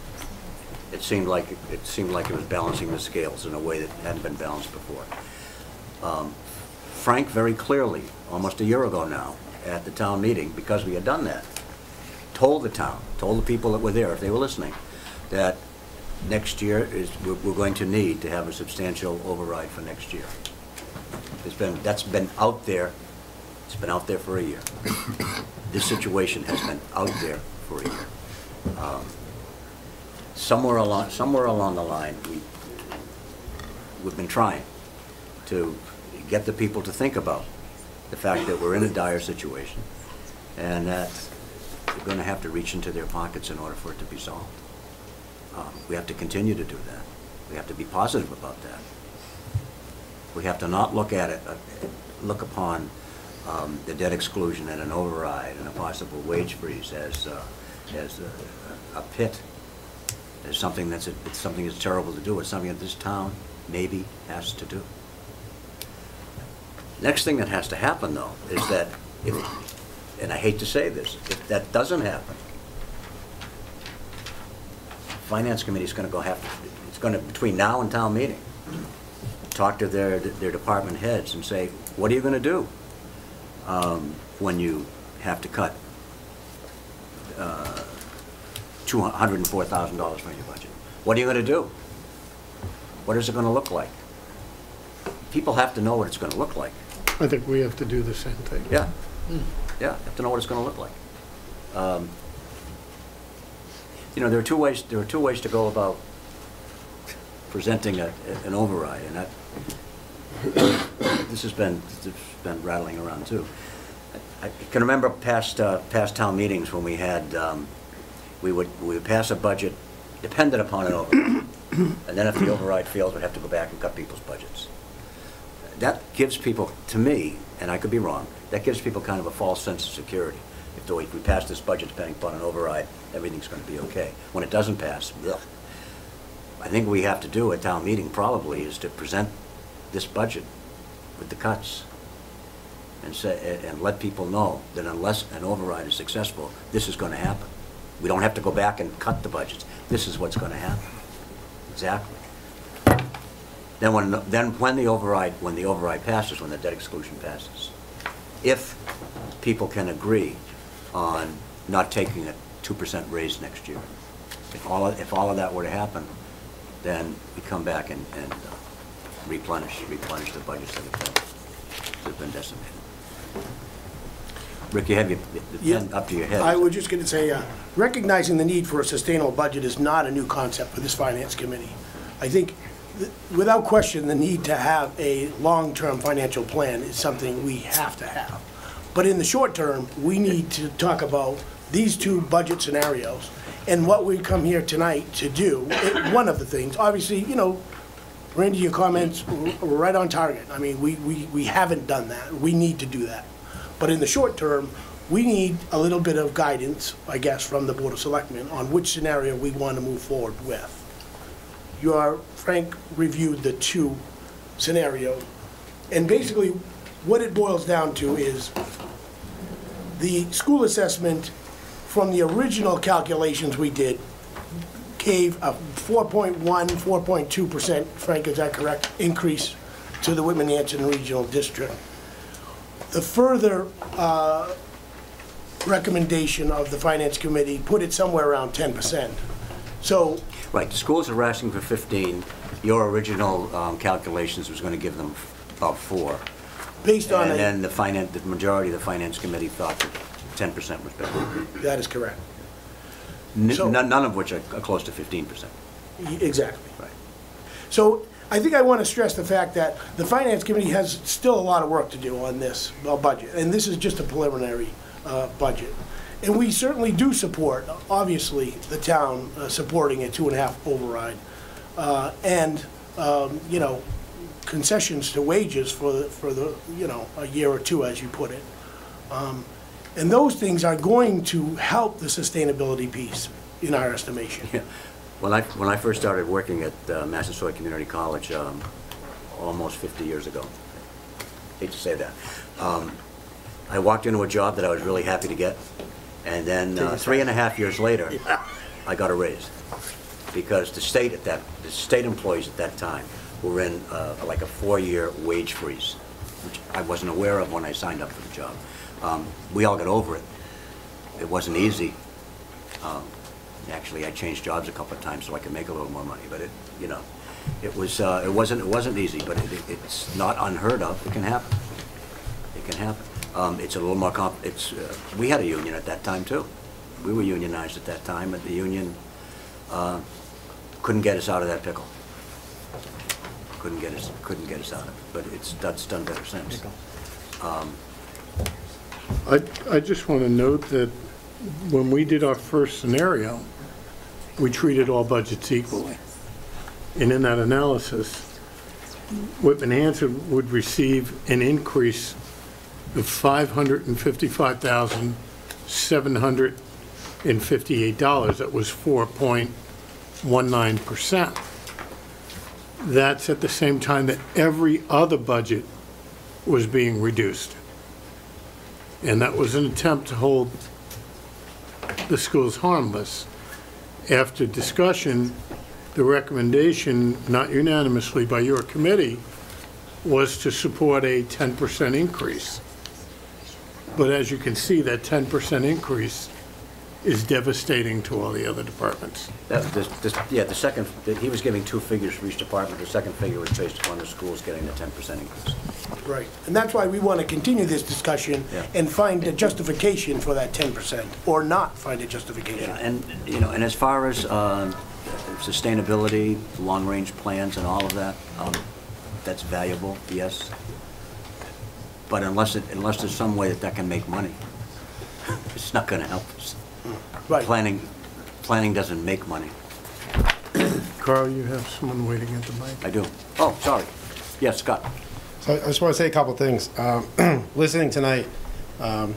It seemed like it was balancing the scales in a way that hadn't been balanced before. Frank very clearly, almost a year ago now, at the town meeting, because we had done that, told the people that were there, if they were listening, that next year we're going to need to have a substantial override for next year. That's been out there. It's been out there for a year. This situation has been out there for a year. Somewhere along the line, we've been trying to get the people to think about the fact that we're in a dire situation, and that we're going to have to reach into their pockets in order for it to be solved. We have to continue to do that. We have to be positive about that. We have to not look upon the debt exclusion and an override and a possible wage freeze as a pit, as something that's terrible to do. It's something that this town maybe has to do. Next thing that has to happen, though, is that and I hate to say this, if that doesn't happen, Finance Committee is going to between now and town meeting, talk to their department heads and say, what are you going to do when you have to cut $204,000 from your budget? What are you going to do? What is it going to look like? People have to know what it's going to look like. I think we have to do the same thing. Yeah. Yeah, you have to know what it's going to look like. You know, there are two ways to go about presenting an override, and that this has been rattling around too. I can remember past town meetings when we had we would pass a budget dependent upon an override, and then if the override fails, we'd have to go back and cut people's budgets. That gives people, to me, and I could be wrong, that gives people kind of a false sense of security. If we pass this budget depending upon an override, everything's going to be okay. When it doesn't pass, ugh. I think what we have to do at town meeting probably is to present this budget with the cuts and say, and let people know that unless an override is successful, this is going to happen. We don't have to go back and cut the budgets. This is what's going to happen. Exactly. Then when the override passes, when the debt exclusion passes, if people can agree on not taking a 2% raise next year, if all of that were to happen, then we come back and replenish the budgets that have been decimated. Rick, you have the pen up to your head. I was just going to say, recognizing the need for a sustainable budget is not a new concept for this finance committee. I think, without question, the need to have a long-term financial plan is something we have to have. But in the short term, we need to talk about these two budget scenarios and what we come here tonight to do. One of the things, obviously, you know, Randy, your comments were right on target. I mean, we haven't done that. We need to do that. But in the short term, we need a little bit of guidance, I guess, from the Board of Selectmen on which scenario we want to move forward with. Frank reviewed the two scenarios, and basically what it boils down to is the school assessment from the original calculations we did gave a 4.1, 4.2%, Frank, is that correct, increase to the Whitman-Hanson Regional District. The further recommendation of the Finance Committee put it somewhere around 10%. So, right, the schools are asking for 15. Your original calculations was going to give them about 4. based on And then the majority of the Finance Committee thought that 10% was better. that is correct. So- None of which are close to 15%. Exactly. Right. So I think I want to stress the fact that the Finance Committee has still a lot of work to do on this budget, and this is just a preliminary budget. And we certainly do support, obviously, the town supporting a 2.5 override, and you know, concessions to wages for the you know, a year or two, as you put it. And those things are going to help the sustainability piece, in our estimation. Yeah. When I first started working at Massasoit Community College almost 50 years ago, hate to say that, I walked into a job that I was really happy to get, and then 3.5 years later, I got a raise, because the state employees at that time were in like a 4-year wage freeze, which I wasn't aware of when I signed up for the job. We all got over it. It wasn't easy. Actually, I changed jobs a couple of times so I could make a little more money, but it wasn't easy, but it's not unheard of. It can happen. It can happen. It's a little more we had a union at that time too. We were unionized at that time, but the union couldn't get us out of that pickle. Couldn't get us out of it, but that's done better since. I just want to note that when we did our first scenario, we treated all budgets equally. And in that analysis, Whitman-Hanson would receive an increase of $555,758. That was 4.19%. That's at the same time that every other budget was being reduced. And that was an attempt to hold the schools harmless. After discussion, the recommendation, not unanimously by your committee, was to support a 10% increase. But as you can see, that 10% increase is devastating to all the other departments. Yeah, the second, he was giving two figures for each department. The second figure was based upon the schools getting the 10% increase. Right. And that's why we want to continue this discussion Yeah. and find a justification for that 10%, or not find a justification. Yeah, and, you know, and as far as sustainability, long-range plans and all of that, that's valuable, yes. But unless there's some way that can make money, it's not gonna help us. Right. Planning doesn't make money. Carl, you have someone waiting at the mic. I do. Oh, sorry. Yes, Scott. So I just want to say a couple things. Listening tonight, I've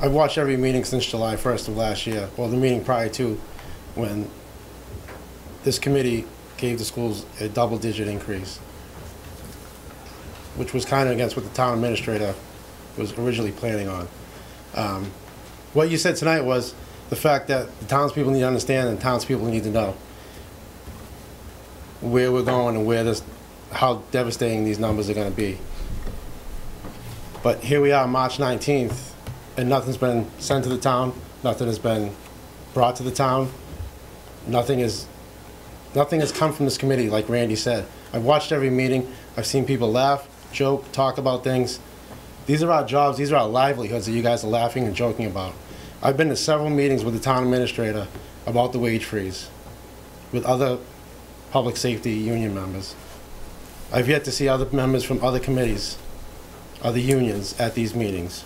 watched every meeting since July 1st of last year, or the meeting prior to, when this committee gave the schools a double-digit increase, which was kind of against what the town administrator was originally planning on. What you said tonight was the fact that the townspeople need to understand and townspeople need to know where we're going and how devastating these numbers are going to be. But here we are, March 19th, and nothing's been sent to the town, nothing has been brought to the town, nothing has come from this committee, like Randy said. I've watched every meeting, I've seen people laugh, joke, talk about things. These are our jobs, these are our livelihoods that you guys are laughing and joking about. I've been to several meetings with the town administrator about the wage freeze, with other public safety union members. I've yet to see other members from other committees, other unions at these meetings.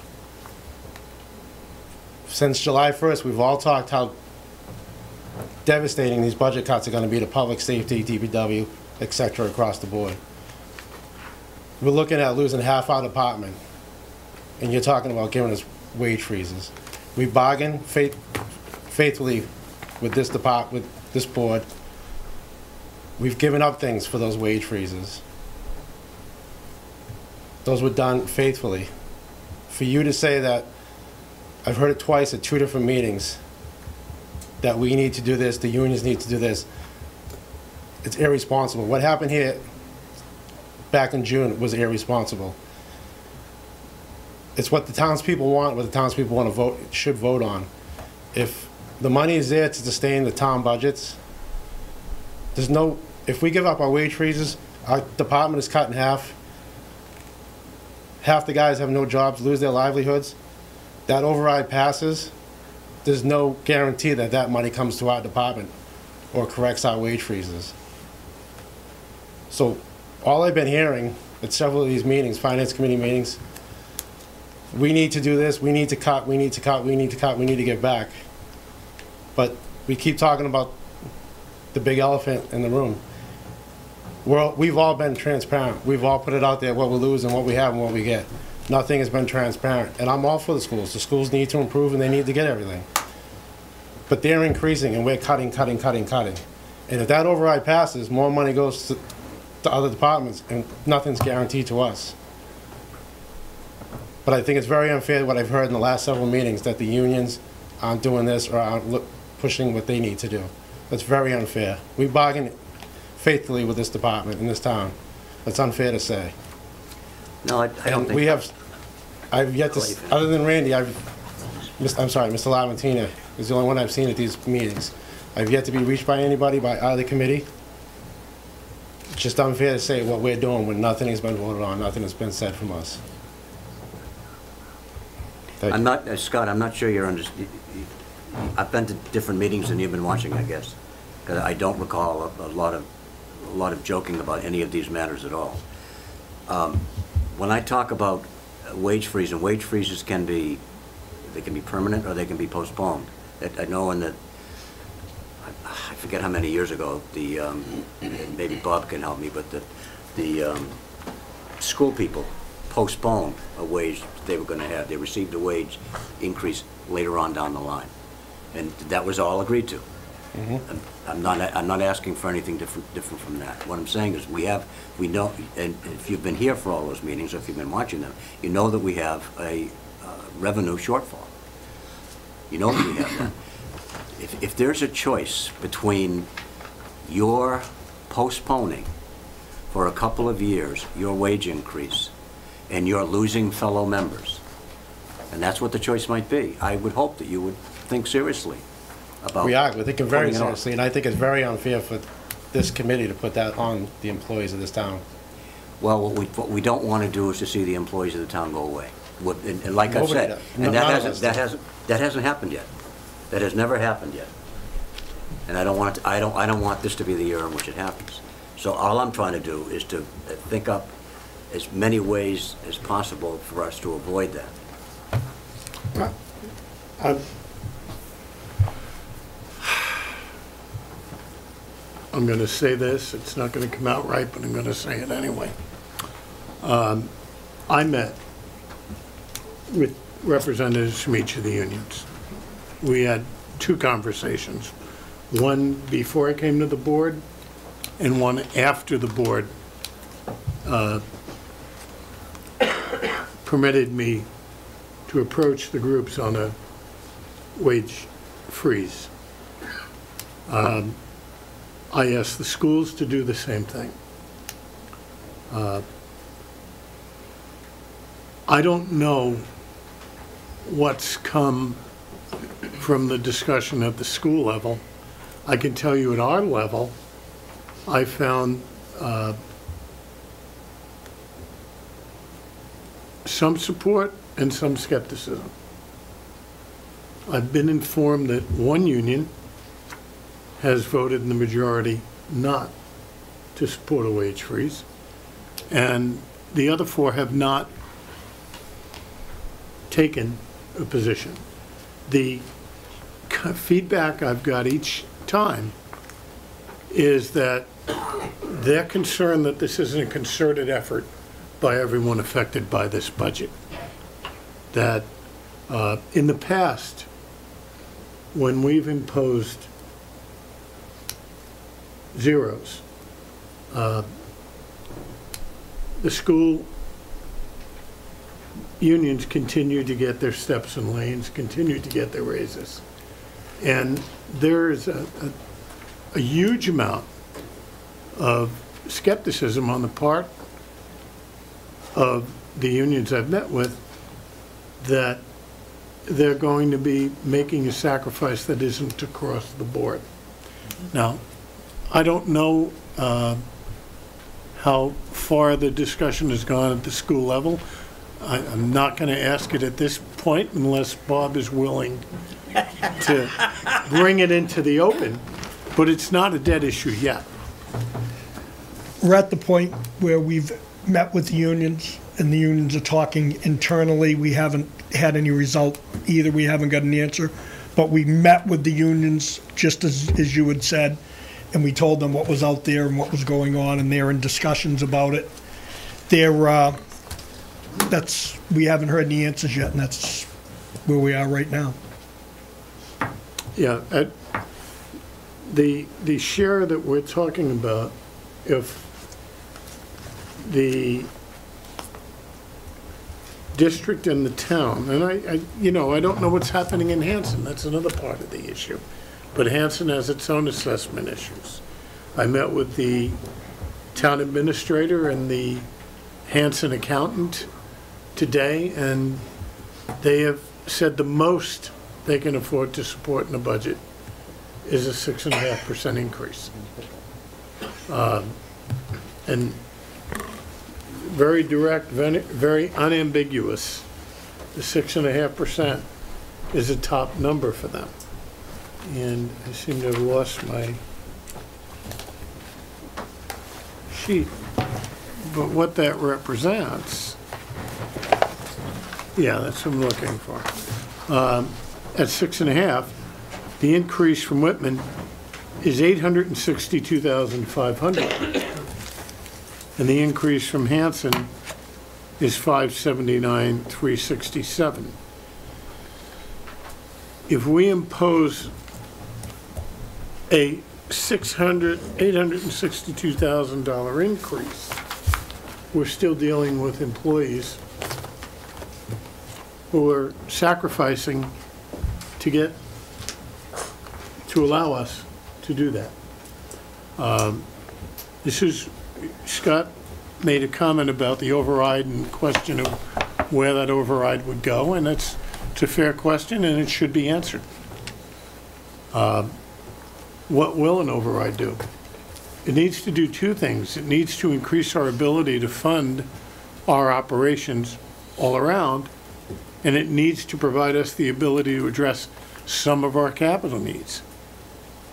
Since July 1st, we've all talked how devastating these budget cuts are going to be to public safety, DPW, etc. across the board. We're looking at losing half our department, and you're talking about giving us wage freezes. We bargained faithfully with this department, with this board. We've given up things for those wage freezes. Those were done faithfully. For you to say that, I've heard it twice at two different meetings, that we need to do this, the unions need to do this, it's irresponsible. What happened here back in June was irresponsible. It's what the townspeople want, what the townspeople want to vote, should vote on. If the money is there to sustain the town budgets, if we give up our wage freezes, our department is cut in half. Half the guys have no jobs, lose their livelihoods. That override passes, there's no guarantee that that money comes to our department or corrects our wage freezes. So all I've been hearing at several of these meetings, finance committee meetings, we need to do this, we need to cut, we need to cut, we need to cut, we need to give back. But we keep talking about the big elephant in the room. We've all been transparent. We've all put it out there, what we lose and what we have and what we get. Nothing has been transparent. And I'm all for the schools. The schools need to improve and they need to get everything. But they're increasing and we're cutting. And if that override passes, more money goes to other departments and nothing's guaranteed to us. But I think it's very unfair what I've heard in the last several meetings, that the unions aren't doing this or aren't pushing what they need to do. That's very unfair. We bargained faithfully with this department in this town. That's unfair to say. No, I don't think. I've yet to, other than Randy, I'm sorry, Mr. LaMattina is the only one I've seen at these meetings. I've yet to be reached by anybody, by either committee. It's just unfair to say what we're doing when nothing has been voted on, nothing has been said from us. I'm not, Scott, I'm not sure you're I've been to different meetings than you've been watching, I guess. Because I don't recall a lot of joking about any of these matters at all. When I talk about wage freeze, and wage freezes can be permanent or they can be postponed. I know I forget how many years ago, maybe Bob can help me, but the school people postponed a wage they were going to have. They received a wage increase later on down the line, and that was all agreed to. Mm-hmm. I'm not asking for anything different from that. What I'm saying is we know, and if you've been here for all those meetings, or if you've been watching them, you know that we have a revenue shortfall. You know that we have that. If there's a choice between your postponing for a couple of years your wage increase, and you're losing fellow members. And that's what the choice might be. I would hope that you would think seriously about. We're thinking very putting it off. seriously, and I think it's very unfair for this committee to put that on the employees of this town. Well, what we don't want to do is to see the employees of the town go away. And like I Nobody said, does. and None of us that hasn't happened yet. That has never happened yet. And I don't want this to be the year in which it happens. So all I'm trying to do is to think up as many ways as possible for us to avoid that. I'm going to say this, it's not going to come out right, but I'm going to say it anyway. I met with representatives from each of the unions. We had 2 conversations, one before I came to the board and one after the board permitted me to approach the groups on a wage freeze. I asked the schools to do the same thing. I don't know what's come from the discussion at the school level. I can tell you at our level, I found some support and some skepticism. I've been informed that one union has voted in the majority not to support a wage freeze, and the other 4 have not taken a position. The feedback I've got each time is that they're concerned that this isn't a concerted effort by everyone affected by this budget. That in the past, when we've imposed zeros, the school unions continue to get their steps and lanes, continue to get their raises. And there is a huge amount of skepticism on the part of the unions I've met with that they're going to be making a sacrifice that isn't across the board. Now, I don't know how far the discussion has gone at the school level. I'm not going to ask it at this point unless Bob is willing to bring it into the open, but it's not a dead issue yet. We're at the point where we've met with the unions, and the unions are talking internally. We haven't had any result either. We haven't got an answer. But we met with the unions, just as you had said, and we told them what was out there and what was going on, and they're in discussions about it. We haven't heard any answers yet, and that's where we are right now. Yeah, the share that we're talking about, if the district and the town, and I don't know what's happening in Hanson, that's another part of the issue. But Hanson has its own assessment issues. I met with the town administrator and the Hanson accountant today, and they have said the most they can afford to support in the budget is a 6.5% increase. And very direct, very unambiguous. The 6.5% is a top number for them. And I seem to have lost my sheet. But what that represents, yeah, that's what I'm looking for. At 6.5, the increase from Whitman is 862,500, and the increase from Hanson is 579,367. If we impose a $862,000 increase, we're still dealing with employees who are sacrificing to allow us to do that. This is Scott made a comment about the override and question of where that override would go, and it's a fair question, and it should be answered. What will an override do? It needs to do two things. It needs to increase our ability to fund our operations all around, and it needs to provide us the ability to address some of our capital needs.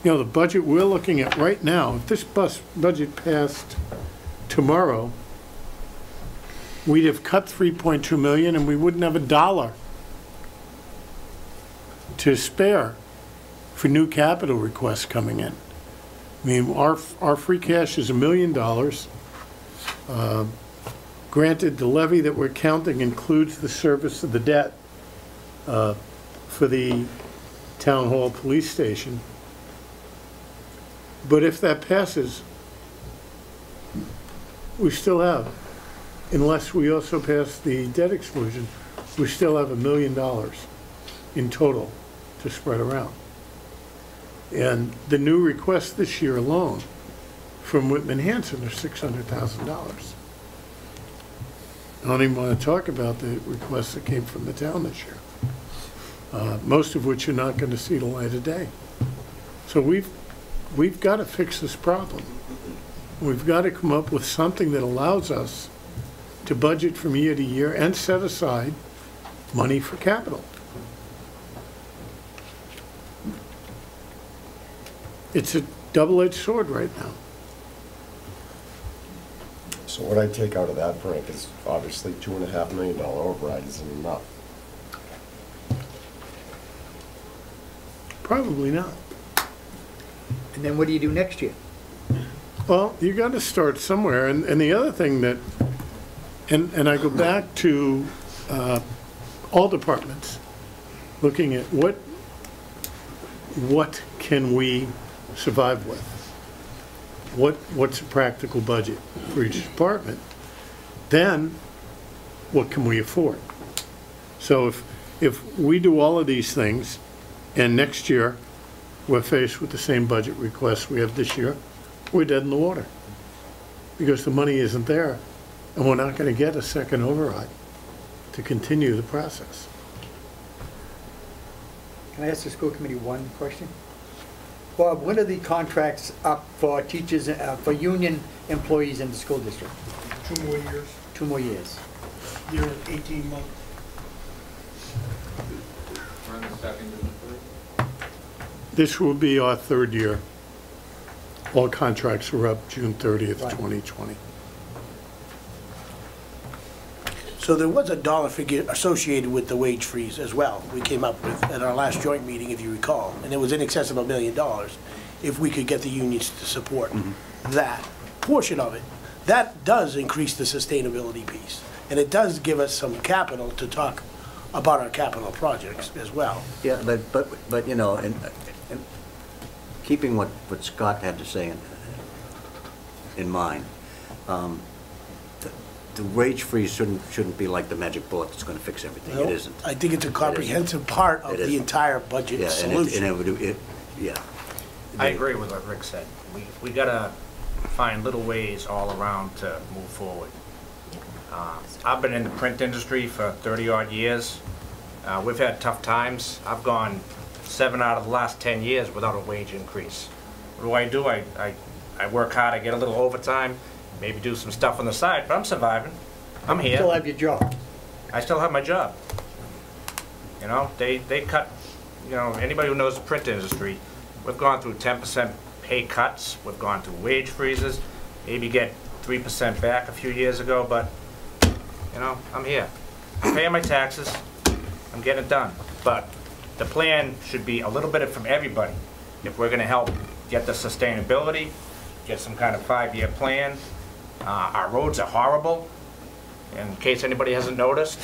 You know, the budget we're looking at right now, if this budget passed tomorrow, we'd have cut 3.2 million and we wouldn't have a dollar to spare for new capital requests coming in. I mean, our free cash is $1 million. Granted, the levy that we're counting includes the service of the debt for the town hall police station. But if that passes, we still have, unless we also pass the debt exclusion, we still have $1 million in total to spread around. And the new requests this year alone from Whitman Hanson are $600,000. I don't even want to talk about the requests that came from the town this year, most of which are not going to see the light of day. So we've got to fix this problem. We've got to come up with something that allows us to budget from year to year and set aside money for capital. It's a double-edged sword right now. So what I take out of that, Frank, is obviously $2.5 million override isn't enough. Probably not. And then what do you do next year? Well, you got to start somewhere. And the other thing that, and I go back to all departments, looking at what can we survive with? What's a practical budget for each department? Then, what can we afford? So if we do all of these things, and next year we're faced with the same budget requests we have this year, we're dead in the water. Because the money isn't there, and we're not going to get a second override to continue the process. Can I ask the school committee one question? Bob, when are the contracts up for teachers, for union employees in the school district? 2 more years. 2 more years. They're 18 months. We're on the second and the third. This will be our third year. All contracts were up June 30th, Right. 2020. So there was a dollar figure associated with the wage freeze as well, we came up with at our last joint meeting, if you recall, and it was in excess of $1 million if we could get the unions to support that portion of it. That does increase the sustainability piece, and it does give us some capital to talk about our capital projects as well. Yeah, but you know, and keeping what Scott had to say in mind, the wage freeze shouldn't be like the magic bullet that's going to fix everything. It isn't. I think it's a comprehensive part of the entire budget solution. Yeah. I agree with what Rick said. We gotta find little ways all around to move forward. I've been in the print industry for 30-odd years. We've had tough times. I've gone 7 out of the last 10 years without a wage increase. What do? I work hard, I get a little overtime, maybe do some stuff on the side, but I'm surviving. I'm here. You still have your job. I still have my job. You know, they cut, you know, anybody who knows the print industry, we've gone through 10% pay cuts, we've gone through wage freezes, maybe get 3% back a few years ago, but, you know, I'm here. I'm paying my taxes, I'm getting it done. But the plan should be a little bit from everybody. If we're gonna help get the sustainability, get some kind of 5-year plan. Our roads are horrible. In case anybody hasn't noticed,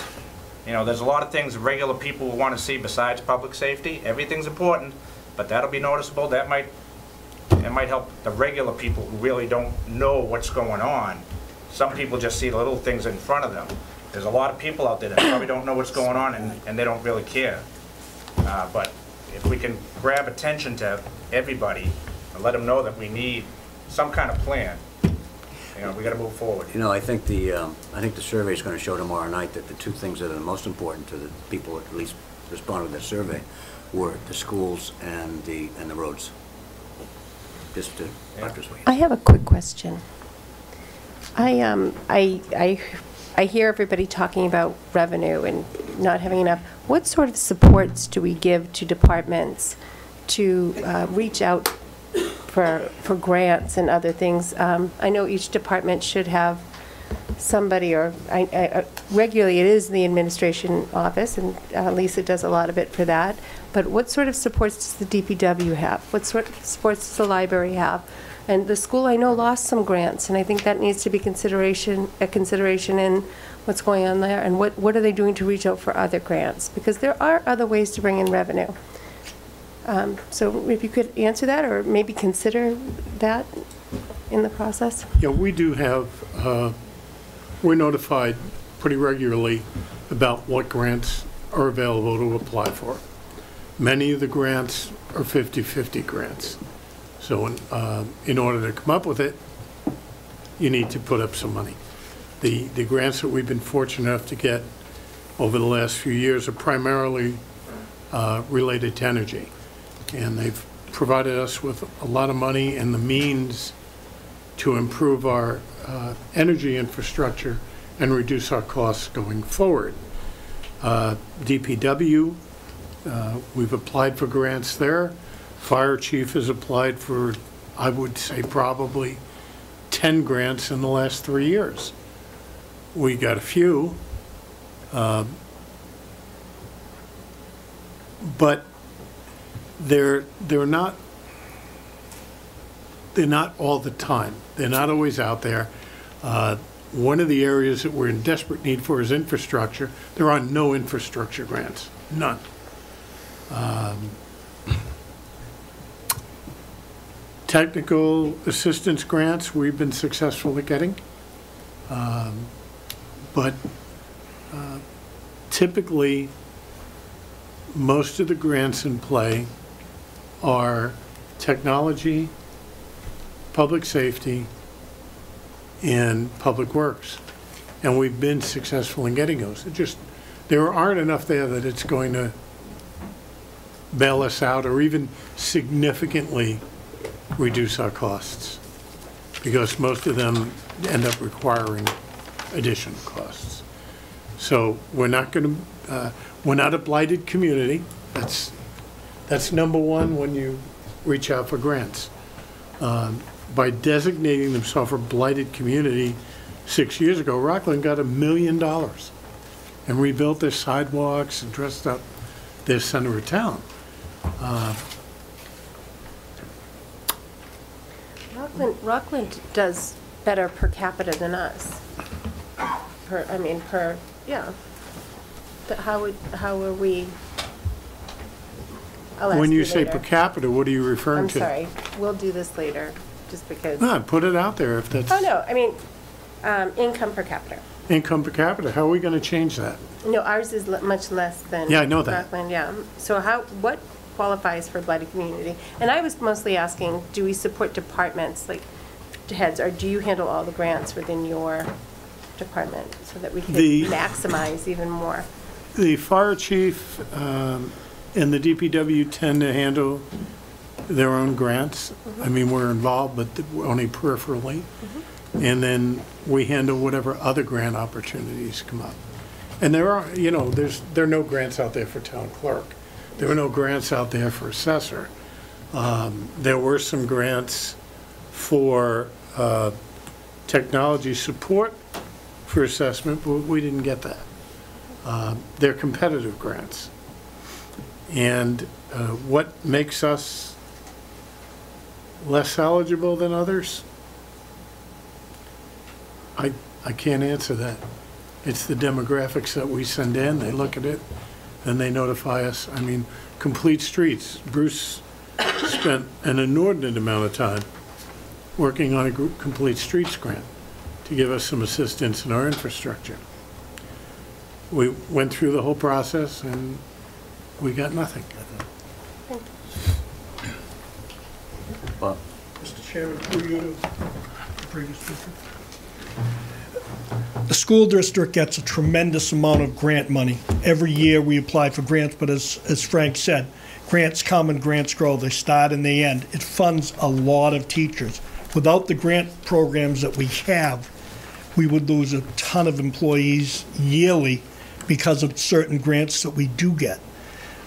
you know, there's a lot of things regular people will want to see besides public safety. Everything's important, but that'll be noticeable. It might help the regular people who really don't know what's going on. Some people just see the little things in front of them. There's a lot of people out there that probably don't know what's going on and they don't really care. But if we can grab attention to everybody and let them know that we need some kind of plan, You know, we gotta move forward. You know, I think the survey's gonna show tomorrow night that the two things that are the most important to the people that at least responded to the survey were the schools and the roads. Just to buttress what you I have a quick question. I hear everybody talking about revenue and not having enough. What sort of supports do we give to departments to reach out for grants and other things? I know each department should have somebody, or regularly it is the administration office, and Lisa does a lot of it for that. But what sort of supports does the DPW have? What sort of supports does the library have? And the school, I know, lost some grants, and I think that needs to be a consideration in what's going on there, and what are they doing to reach out for other grants? Because there are other ways to bring in revenue. So if you could answer that, or maybe consider that in the process? Yeah, we do have, we're notified pretty regularly about what grants are available to apply for. Many of the grants are 50-50 grants. So in order to come up with it, you need to put up some money. The grants that we've been fortunate enough to get over the last few years are primarily related to energy. And they've provided us with a lot of money and the means to improve our energy infrastructure and reduce our costs going forward. DPW, we've applied for grants there. Fire chief has applied for, I would say, probably 10 grants in the last 3 years. We got a few, but they're not all the time. They're not always out there. One of the areas that we're in desperate need for is infrastructure. There are no infrastructure grants, none. Technical assistance grants we've been successful at getting, but typically most of the grants in play are technology, public safety, and public works, and we've been successful in getting those. It just, there aren't enough there that it's going to bail us out or even significantly reduce our costs, because most of them end up requiring additional costs. So we're not going to, we're not a blighted community. That's number one when you reach out for grants. By designating themselves a blighted community 6 years ago, Rockland got $1 million and rebuilt their sidewalks and dressed up their center of town. Rockland does better per capita than us. Yeah. But how are we? I'll ask When you you say later. per capita, what are you referring I'm to? sorry, we'll do this later, just because. No, put it out there if that's. Oh, no, I mean, income per capita. Income per capita, how are we going to change that? No, ours is much less than. Yeah, I know that. Rockland, yeah. So what qualifies for blighted community? And I was mostly asking, do we support departments, like heads, or do you handle all the grants within your department so that we can maximize even more? The fire chief and the DPW tend to handle their own grants. I mean, we're involved, but only peripherally. And then we handle whatever other grant opportunities come up. And there are, you know, there are no grants out there for town clerk. There are no grants out there for assessor. There were some grants for technology support for assessment, but we didn't get that. They're competitive grants. And what makes us less eligible than others? I can't answer that. It's the demographics that we send in. They look at it, and they notify us. I mean, complete streets. Bruce spent an inordinate amount of time working on a complete streets grant to give us some assistance in our infrastructure. We went through the whole process, and we got nothing. Well, Mr. Chairman, through you to the previous speaker. school district gets a tremendous amount of grant money. Every year we apply for grants, but as Frank said, grants come and grants grow. They start and they end. It funds a lot of teachers. Without the grant programs that we have, we would lose a ton of employees yearly because of certain grants that we do get.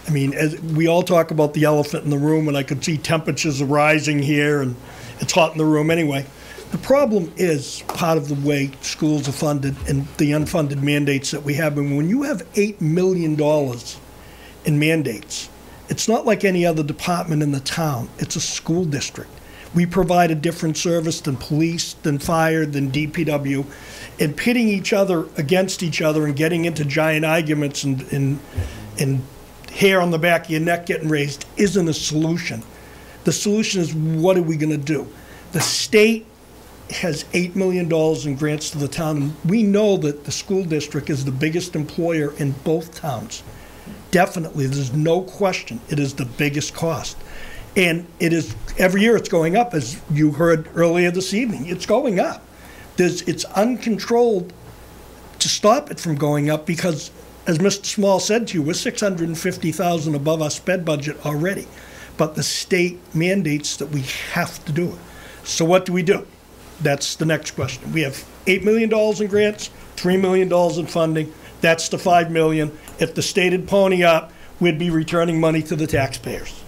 I mean, as we all talk about the elephant in the room, and I could see temperatures are rising here, and it's hot in the room anyway. The problem is part of the way schools are funded and the unfunded mandates that we have. And when you have $8 million in mandates, it's not like any other department in the town. It's a school district. We provide a different service than police, than fire, than DPW, and pitting each other against each other and getting into giant arguments and hair on the back of your neck getting raised isn't a solution. The solution is, what are we going to do? The state has $8 million in grants to the town, and we know that the school district is the biggest employer in both towns. Definitely, there's no question, it is the biggest cost. And it is, every year it's going up, as you heard earlier this evening, it's going up. It's uncontrolled to stop it from going up because, as Mr. Small said to you, we're $650,000 above our sped budget already. But the state mandates that we have to do it. So what do? That's the next question. We have $8 million in grants, $3 million in funding. That's the $5 million. If the state had pony up, we'd be returning money to the taxpayers.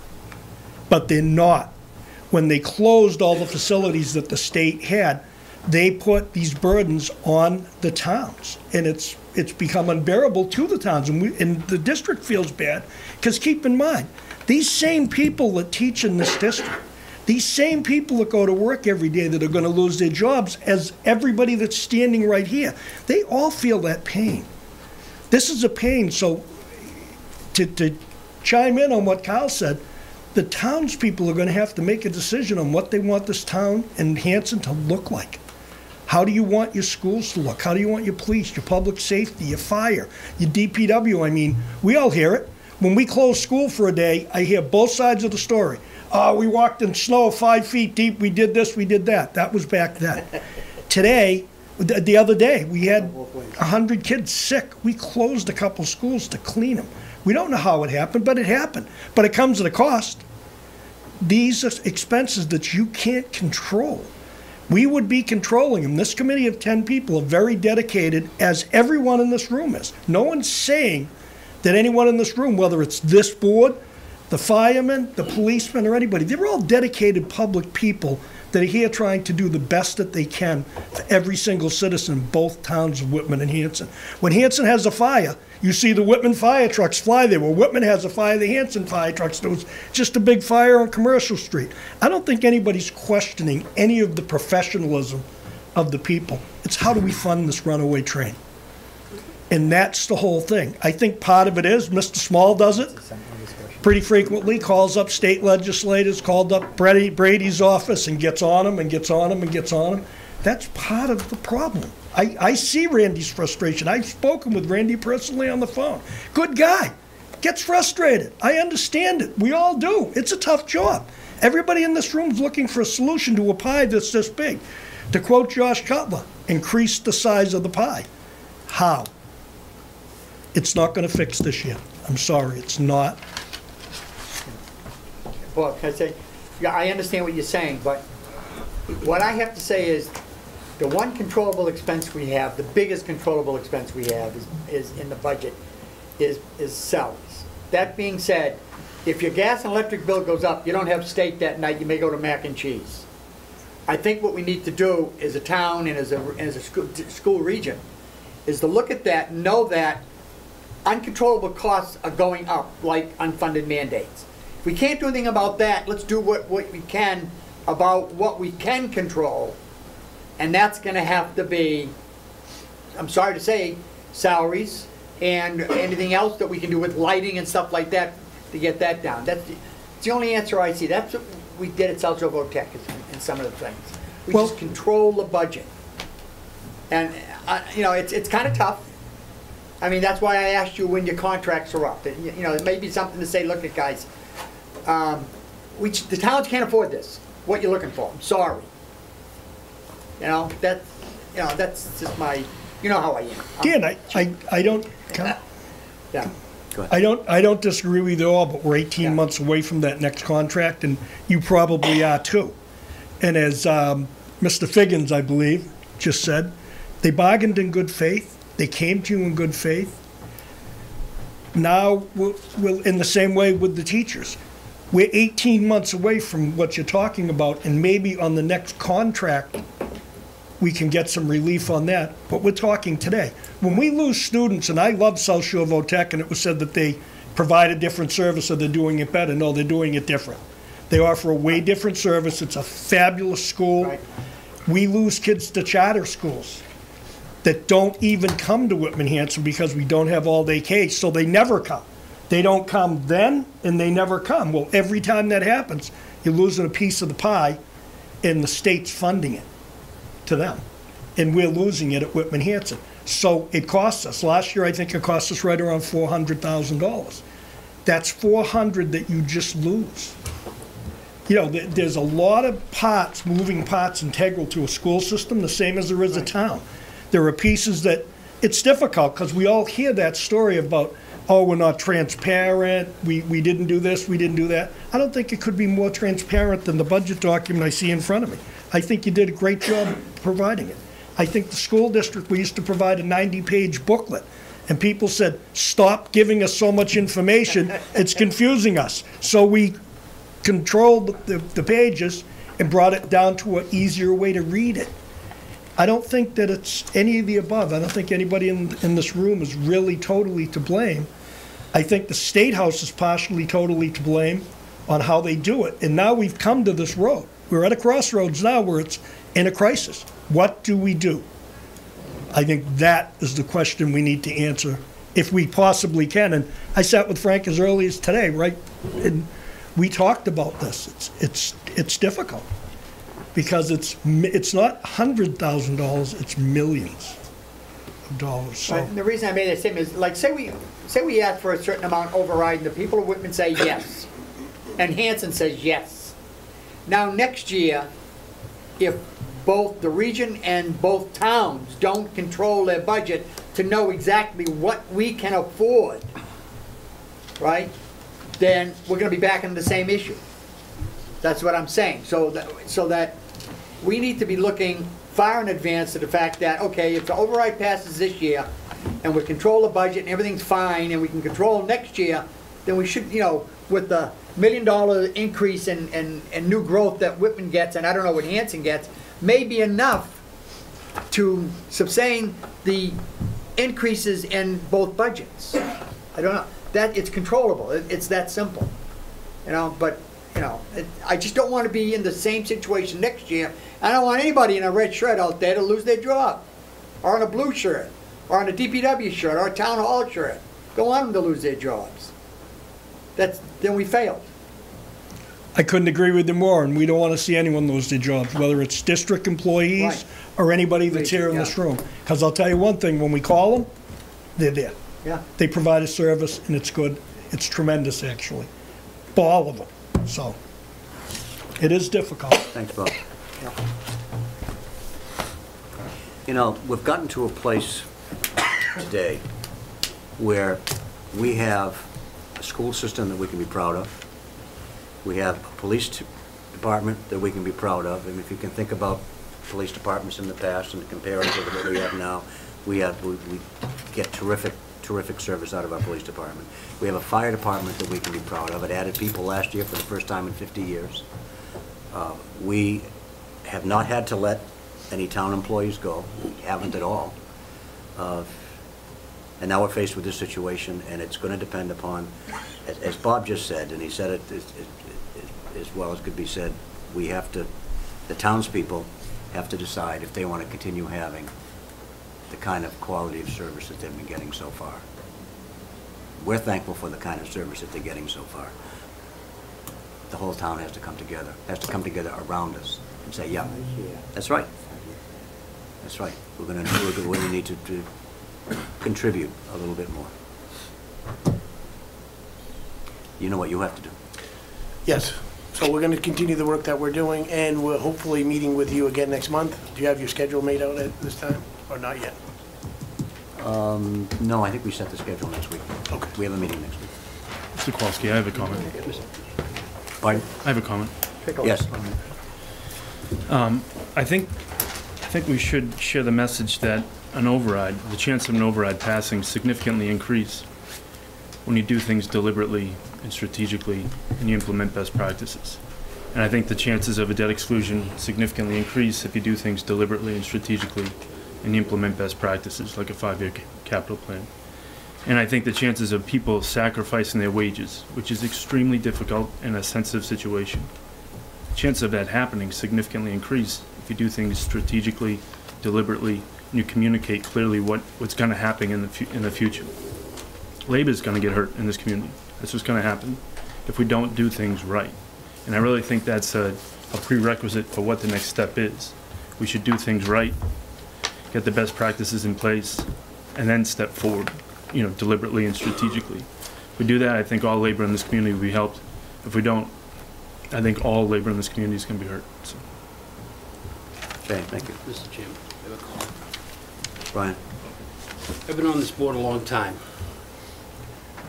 But they're not. When they closed all the facilities that the state had, they put these burdens on the towns, and it's become unbearable to the towns, and the district feels bad, because keep in mind, these same people that teach in this district, these same people that go to work every day that are going to lose their jobs, as everybody that's standing right here, they all feel that pain. This is a pain. So to chime in on what Kyle said, the townspeople are going to have to make a decision on what they want this town and Hanson to look like. How do you want your schools to look? How do you want your police, your public safety, your fire, your DPW? I mean, we all hear it. When we close school for a day, I hear both sides of the story. We walked in snow 5 feet deep, we did this, we did that. That was back then. Today, the other day, we had 100 kids sick. We closed a couple schools to clean them. We don't know how it happened, but it happened. But it comes at a cost. These are expenses that you can't control. We would be controlling them. This committee of 10 people are very dedicated, as everyone in this room is. No one's saying that anyone in this room, whether it's this board, the firemen, the policemen, or anybody, they're all dedicated public people that are here trying to do the best that they can for every single citizen in both towns of Whitman and Hanson. When Hanson has a fire, you see the Whitman fire trucks fly there. When Whitman has a fire, the Hanson fire trucks do. It's just a big fire on Commercial Street. I don't think anybody's questioning any of the professionalism of the people. It's how do we fund this runaway train? And that's the whole thing. I think part of it is Mr. Small does it pretty frequently, calls up state legislators, called up Brady's office and gets on them and gets on them and gets on them. That's part of the problem. I see Randy's frustration. I've spoken with Randy personally on the phone. Good guy. Gets frustrated. I understand it. We all do. It's a tough job. Everybody in this room is looking for a solution to a pie that's this big. To quote Josh Cutler, increase the size of the pie. How? It's not going to fix this yet. I'm sorry, it's not. Well, can I say, yeah, I understand what you're saying, but what I have to say is the one controllable expense we have, the biggest controllable expense we have is in the budget, is salaries. That being said, if your gas and electric bill goes up, you don't have steak that night, you may go to mac and cheese. I think what we need to do as a town and as a school region is to look at that and know that uncontrollable costs are going up, like unfunded mandates. If we can't do anything about that, let's do what we can about what we can control, and that's going to have to be, I'm sorry to say, salaries and anything else that we can do with lighting and stuff like that to get that down. That's the only answer I see. That's what we did at South Shore Votech in some of the things. We just control the budget. And, you know, it's kind of tough. I mean, that's why I asked you when your contracts are up. You know, it may be something to say, look at guys, the towns can't afford this, what you're looking for. I'm sorry. You know, that's just my, You know how I am. Dan, I don't, Yeah. Go ahead. I don't disagree with you all, but we're 18 Yeah. months away from that next contract, and you probably are too. And as Mr. Figgins, I believe, just said, they bargained in good faith. They came to you in good faith. Now, we'll in the same way with the teachers. We're 18 months away from what you're talking about, and maybe on the next contract, we can get some relief on that, but we're talking today. When we lose students, and I love South Shore Votech, and it was said that they provide a different service or they're doing it better. No, they're doing it different. They offer a way different service. It's a fabulous school. Right. We lose kids to charter schools that don't even come to Whitman-Hanson because we don't have all-day K, so they never come. They don't come then, and they never come. Well, every time that happens, you're losing a piece of the pie, and the state's funding it to them, and we're losing it at Whitman-Hanson. So it costs us. Last year, I think it cost us right around $400,000. That's $400 that you just lose. You know, there's a lot of parts, moving parts integral to a school system, the same as there is a town. There are pieces that, it's difficult, because we all hear that story about, oh, we're not transparent, we didn't do this, we didn't do that. I don't think it could be more transparent than the budget document I see in front of me. I think you did a great job providing it. I think the school district, we used to provide a 90-page booklet, and people said, stop giving us so much information, it's confusing us. So we controlled the pages and brought it down to an easier way to read it. I don't think that it's any of the above. I don't think anybody in this room is really totally to blame. I think the State House is partially totally to blame on how they do it. And now we've come to this road. We're at a crossroads now where it's in a crisis. What do we do? I think that is the question we need to answer if we possibly can. And I sat with Frank as early as today, right? And we talked about this. It's difficult because it's not $100,000, it's millions of dollars. So Right, and the reason I made that statement is, like, say we ask for a certain amount override, and the people of Whitman say yes, and Hanson says yes. Now, next year, if both the region and both towns don't control their budget to know exactly what we can afford, right, then we're gonna be back in the same issue. That's what I'm saying. So that we need to be looking far in advance to the fact that, okay, if the override passes this year, and we control the budget and everything's fine, and we can control next year, then we should, you know, with the $1 million increase in new growth that Whitman gets, and I don't know what Hanson gets, may be enough to sustain the increases in both budgets. I don't know. That, it's controllable. It's that simple. You know, but, you know, I just don't want to be in the same situation next year. I don't want anybody in a red shirt out there to lose their job, or in a blue shirt, or in a DPW shirt, or a town hall shirt. Don't want them to lose their jobs. Then we failed. I couldn't agree with you more, and we don't want to see anyone lose their jobs, whether it's district employees Right. or anybody that's here in this room. Because I'll tell you one thing, when we call them, they're there. Yeah. They provide a service, and it's good. It's tremendous, actually, for all of them. So it is difficult. Thanks, Bob. You know, we've gotten to a place today where we have a school system that we can be proud of. We have a police department that we can be proud of. And if you can think about police departments in the past and compare it to what we have now, we get terrific service out of our police department. We have a fire department that we can be proud of. It added people last year for the first time in 50 years. We have not had to let any town employees go. We haven't at all. And now we're faced with this situation, and it's going to depend upon, as Bob just said, and he said it as well as could be said, we have to, the townspeople have to decide if they want to continue having the kind of quality of service that they've been getting so far. We're thankful for the kind of service that they're getting so far. The whole town has to come together, around us and say, yeah, that's right. That's right. We're going to need to contribute a little bit more. You know what you have to do. Yes. So we're going to continue the work that we're doing, and we're hopefully meeting with you again next month. Do you have your schedule made out at this time, or not yet? No, I think we set the schedule next week. Okay. We have a meeting next week. Mr. Kowalski, I have a comment. Pardon? I have a comment. Yes. I think we should share the message that an override, the chance of an override passing significantly increase when you do things deliberately and strategically and you implement best practices. And I think the chances of a debt exclusion significantly increase if you do things deliberately and strategically and you implement best practices like a 5-year capital plan. And I think the chances of people sacrificing their wages, which is extremely difficult in a sensitive situation, the chance of that happening significantly increase if you do things strategically, deliberately, and you communicate clearly what's going to happen in the future. Labor is going to get hurt in this community. That's what's going to happen if we don't do things right. And I really think that's a prerequisite for what the next step is. We should do things right, get the best practices in place, and then step forward, deliberately and strategically. If we do that, I think all labor in this community will be helped. If we don't, I think all labor in this community is going to be hurt. So. Okay, thank you. Mr. Chairman, I have a comment. Brian? I've been on this board a long time,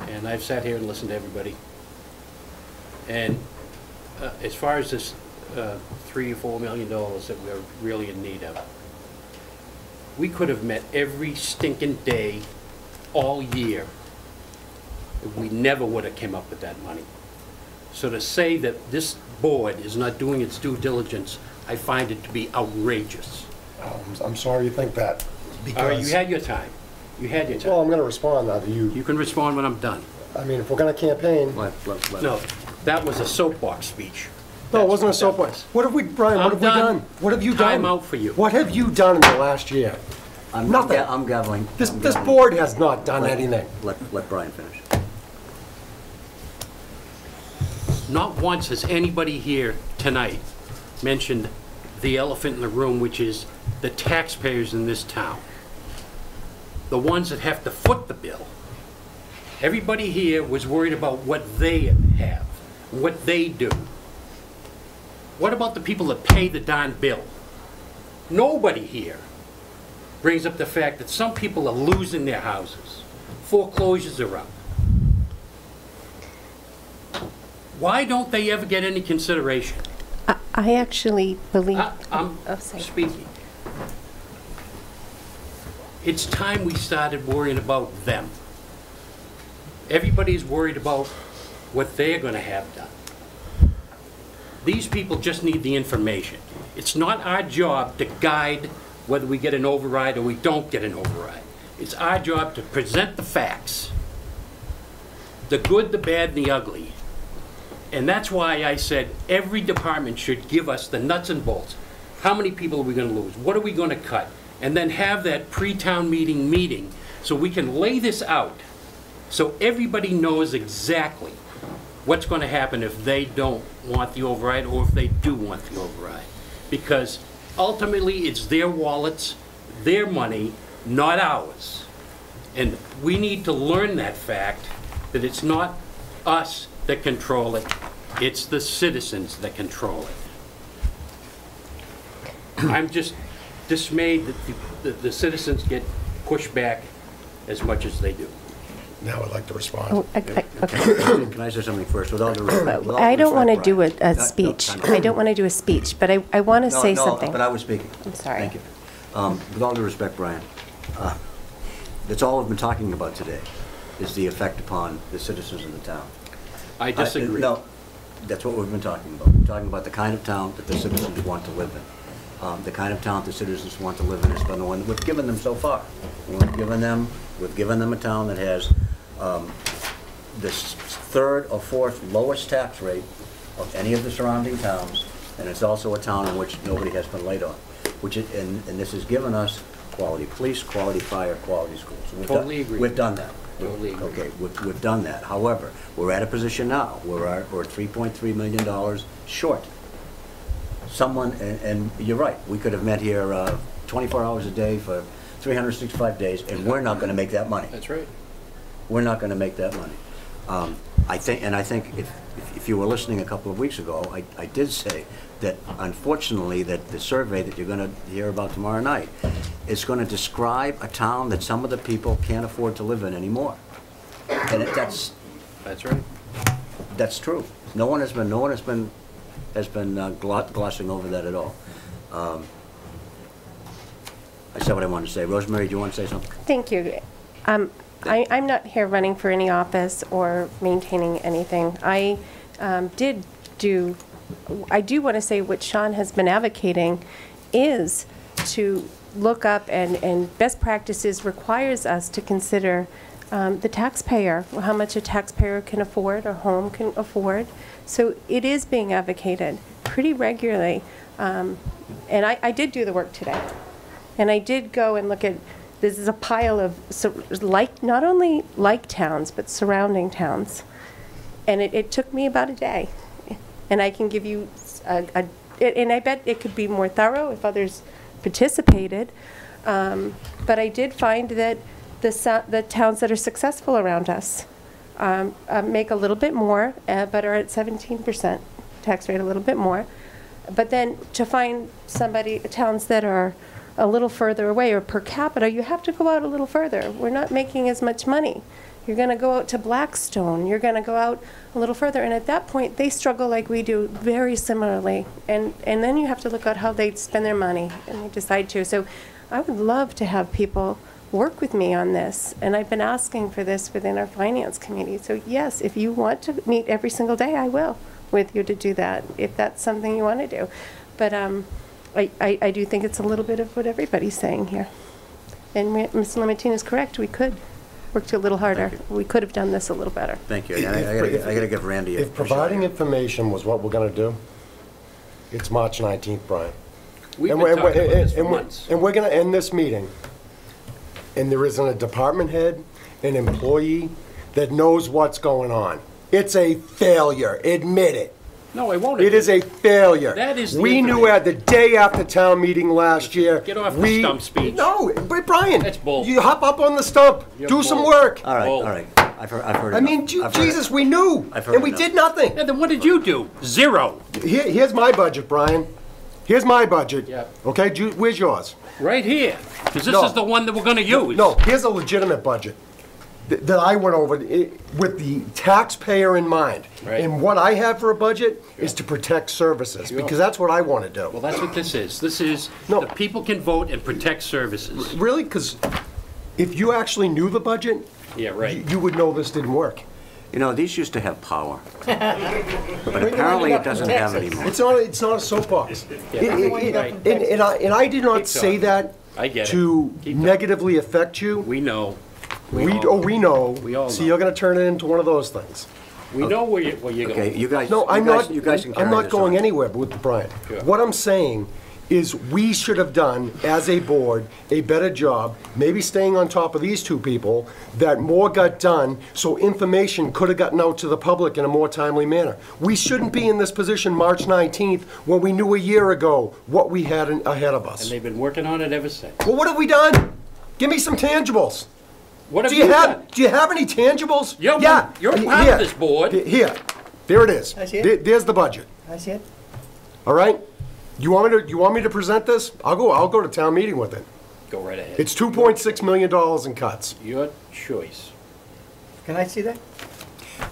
and I've sat here and listened to everybody. And as far as this $3 or $4 million that we're really in need of, we could have met every stinking day all year. We never would have came up with that money. So to say that this board is not doing its due diligence, I find it to be outrageous. I'm sorry you think that. All right, you had your time. You had your time. Well, I'm going to respond now to you. You can respond when I'm done. I mean, if we're going to campaign... No, that was a soapbox speech. No, it wasn't a soapbox. What have we, Brian, what have we done? What have you done? Time out for you. What have you done in the last year? Nothing. I'm gaveling. This board has not done anything. Let Brian finish. Not once has anybody here tonight mentioned the elephant in the room, which is the taxpayers in this town. The ones that have to foot the bill. Everybody here was worried about what they have, what they do. What about the people that pay the darn bill? Nobody here brings up the fact that some people are losing their houses. Foreclosures are up. Why don't they ever get any consideration? I actually believe... I'm speaking. It's time we started worrying about them. Everybody's worried about what they're going to have done. These people just need the information. It's not our job to guide whether we get an override or we don't get an override. It's our job to present the facts, the good, the bad, and the ugly. And that's why I said every department should give us the nuts and bolts. How many people are we going to lose? What are we going to cut? And then have that pre-town meeting so we can lay this out so everybody knows exactly what's going to happen if they don't want the override or if they do want the override. Because ultimately it's their wallets, their money, not ours. And we need to learn that fact, that it's not us that control it, it's the citizens that control it. I'm just dismayed that the citizens get pushed back as much as they do. Now I'd like to respond. Oh, okay. Can I say something first? With all due respect, I don't want to do Brian. a speech. I don't want to do a speech, but I want to say something. No, but I was speaking. I'm sorry. Thank you. With all due respect, Brian, that's all we've been talking about today, is the effect upon the citizens of the town. I disagree. No, that's what we've been talking about. We're talking about the kind of town that the citizens want to live in. The kind of town the citizens want to live in has been the one that we've given them so far. We've given them a town that has the third or fourth lowest tax rate of any of the surrounding towns, and it's also a town in which nobody has been laid on. And this has given us quality police, quality fire, quality schools. Totally agree. We've done that. Totally agree. Okay, we've done that. However, we're at a position now where we're $3.3 million short. And you're right, we could have met here 24 hours a day for 365 days, and we're not going to make that money. That's right. We're not going to make that money. I think if you were listening a couple of weeks ago, I did say that unfortunately that the survey that you're going to hear about tomorrow night is going to describe a town that some of the people can't afford to live in anymore. And that's right. That's true. No one has been glossing over that at all. I said what I wanted to say. Rosemary, do you want to say something? Thank you. I'm not here running for any office or maintaining anything. I do want to say what Sean has been advocating is to look up, and best practices requires us to consider the taxpayer, how much a taxpayer can afford, a home can afford. So it is being advocated pretty regularly. And I did do the work today. And I did go and look at, this is a pile of, not only like towns, but surrounding towns. And it took me about a day. And I can give you, and I bet it could be more thorough if others participated. But I did find that the towns that are successful around us make a little bit more, but are at 17% tax rate, a little bit more. But then to find towns that are a little further away, or per capita, you have to go out a little further. We're not making as much money. You're going to go out to Blackstone. You're going to go out a little further. And at that point, they struggle like we do very similarly. And then you have to look at how they spend their money, and they decide to. So I would love to have people work with me on this. And I've been asking for this within our finance committee. So yes, if you want to meet every single day, I will with you to do that, if that's something you want to do. But I do think it's a little bit of what everybody's saying here. And Ms. Limatine is correct. We could work a little harder. We could have done this a little better. Thank you. I got to give Randy a... If providing information was what we're going to do, it's March 19th, Brian. We've been talking about this for months. And we're going to end this meeting, and there isn't a department head, an employee that knows what's going on. It's a failure. Admit it. No, I won't. It is a failure. That is the We knew at the day after town meeting last year. Get off the stump speech. No, but Brian, That's bull. you hop up on the stump. You're do some bull. work. All right, Bull. all right. I've heard I enough. mean, I've heard Jesus, it. we knew, I've heard and we enough. did nothing. Yeah, then what did you do? Zero. Here's my budget, Brian. Here's my budget. Yeah. Okay, where's yours? Right here. Because this No. is the one that we're going to use. No, here's a legitimate budget that I went over with the taxpayer in mind. Right. And what I have for a budget is to protect services, Sure. because that's what I want to do. Well, that's what this is. This is No. the people can vote and protect services. Really? Because if you actually knew the budget, Yeah, right. you would know this didn't work. You know, these used to have power. But apparently it doesn't have anymore. It's not a soapbox. Yeah. Right. And I did not Keep say talking. that I get it. to Keep talking. negatively affect you. We know. We know. We all So know. you're going to turn it into one of those things. We know where you're Okay, going. you guys. No, I'm not. You guys can carry I'm not this going on. anywhere with Brian. Sure. What I'm saying is we should have done, as a board, a better job, maybe staying on top of these two people, that more got done, so information could have gotten out to the public in a more timely manner. We shouldn't be in this position March 19th when we knew a year ago what we had ahead of And us. they've been working on it ever since. Well, what have we done? Give me some tangibles. What have Do you you done? have any tangibles? You're yeah. part Here. of this board. Here. There it is. I see it. There's the budget. I see it. All right? You want me to present this? I'll go to town meeting with it. Go right ahead. It's $2.6 million in cuts. Your choice. Can I see that?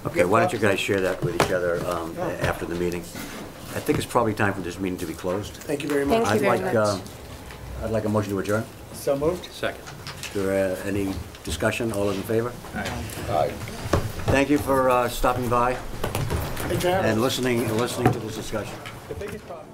Okay, why don't you guys share that with each other after the meeting? I think it's probably time for this meeting to be closed. Thank you very much. Thank you very much. I'd like a motion to adjourn. So moved. Second. Is there any discussion? All those in favor? Aye. Thank you for stopping by Thanks for having us. and listening to this discussion. The biggest problem.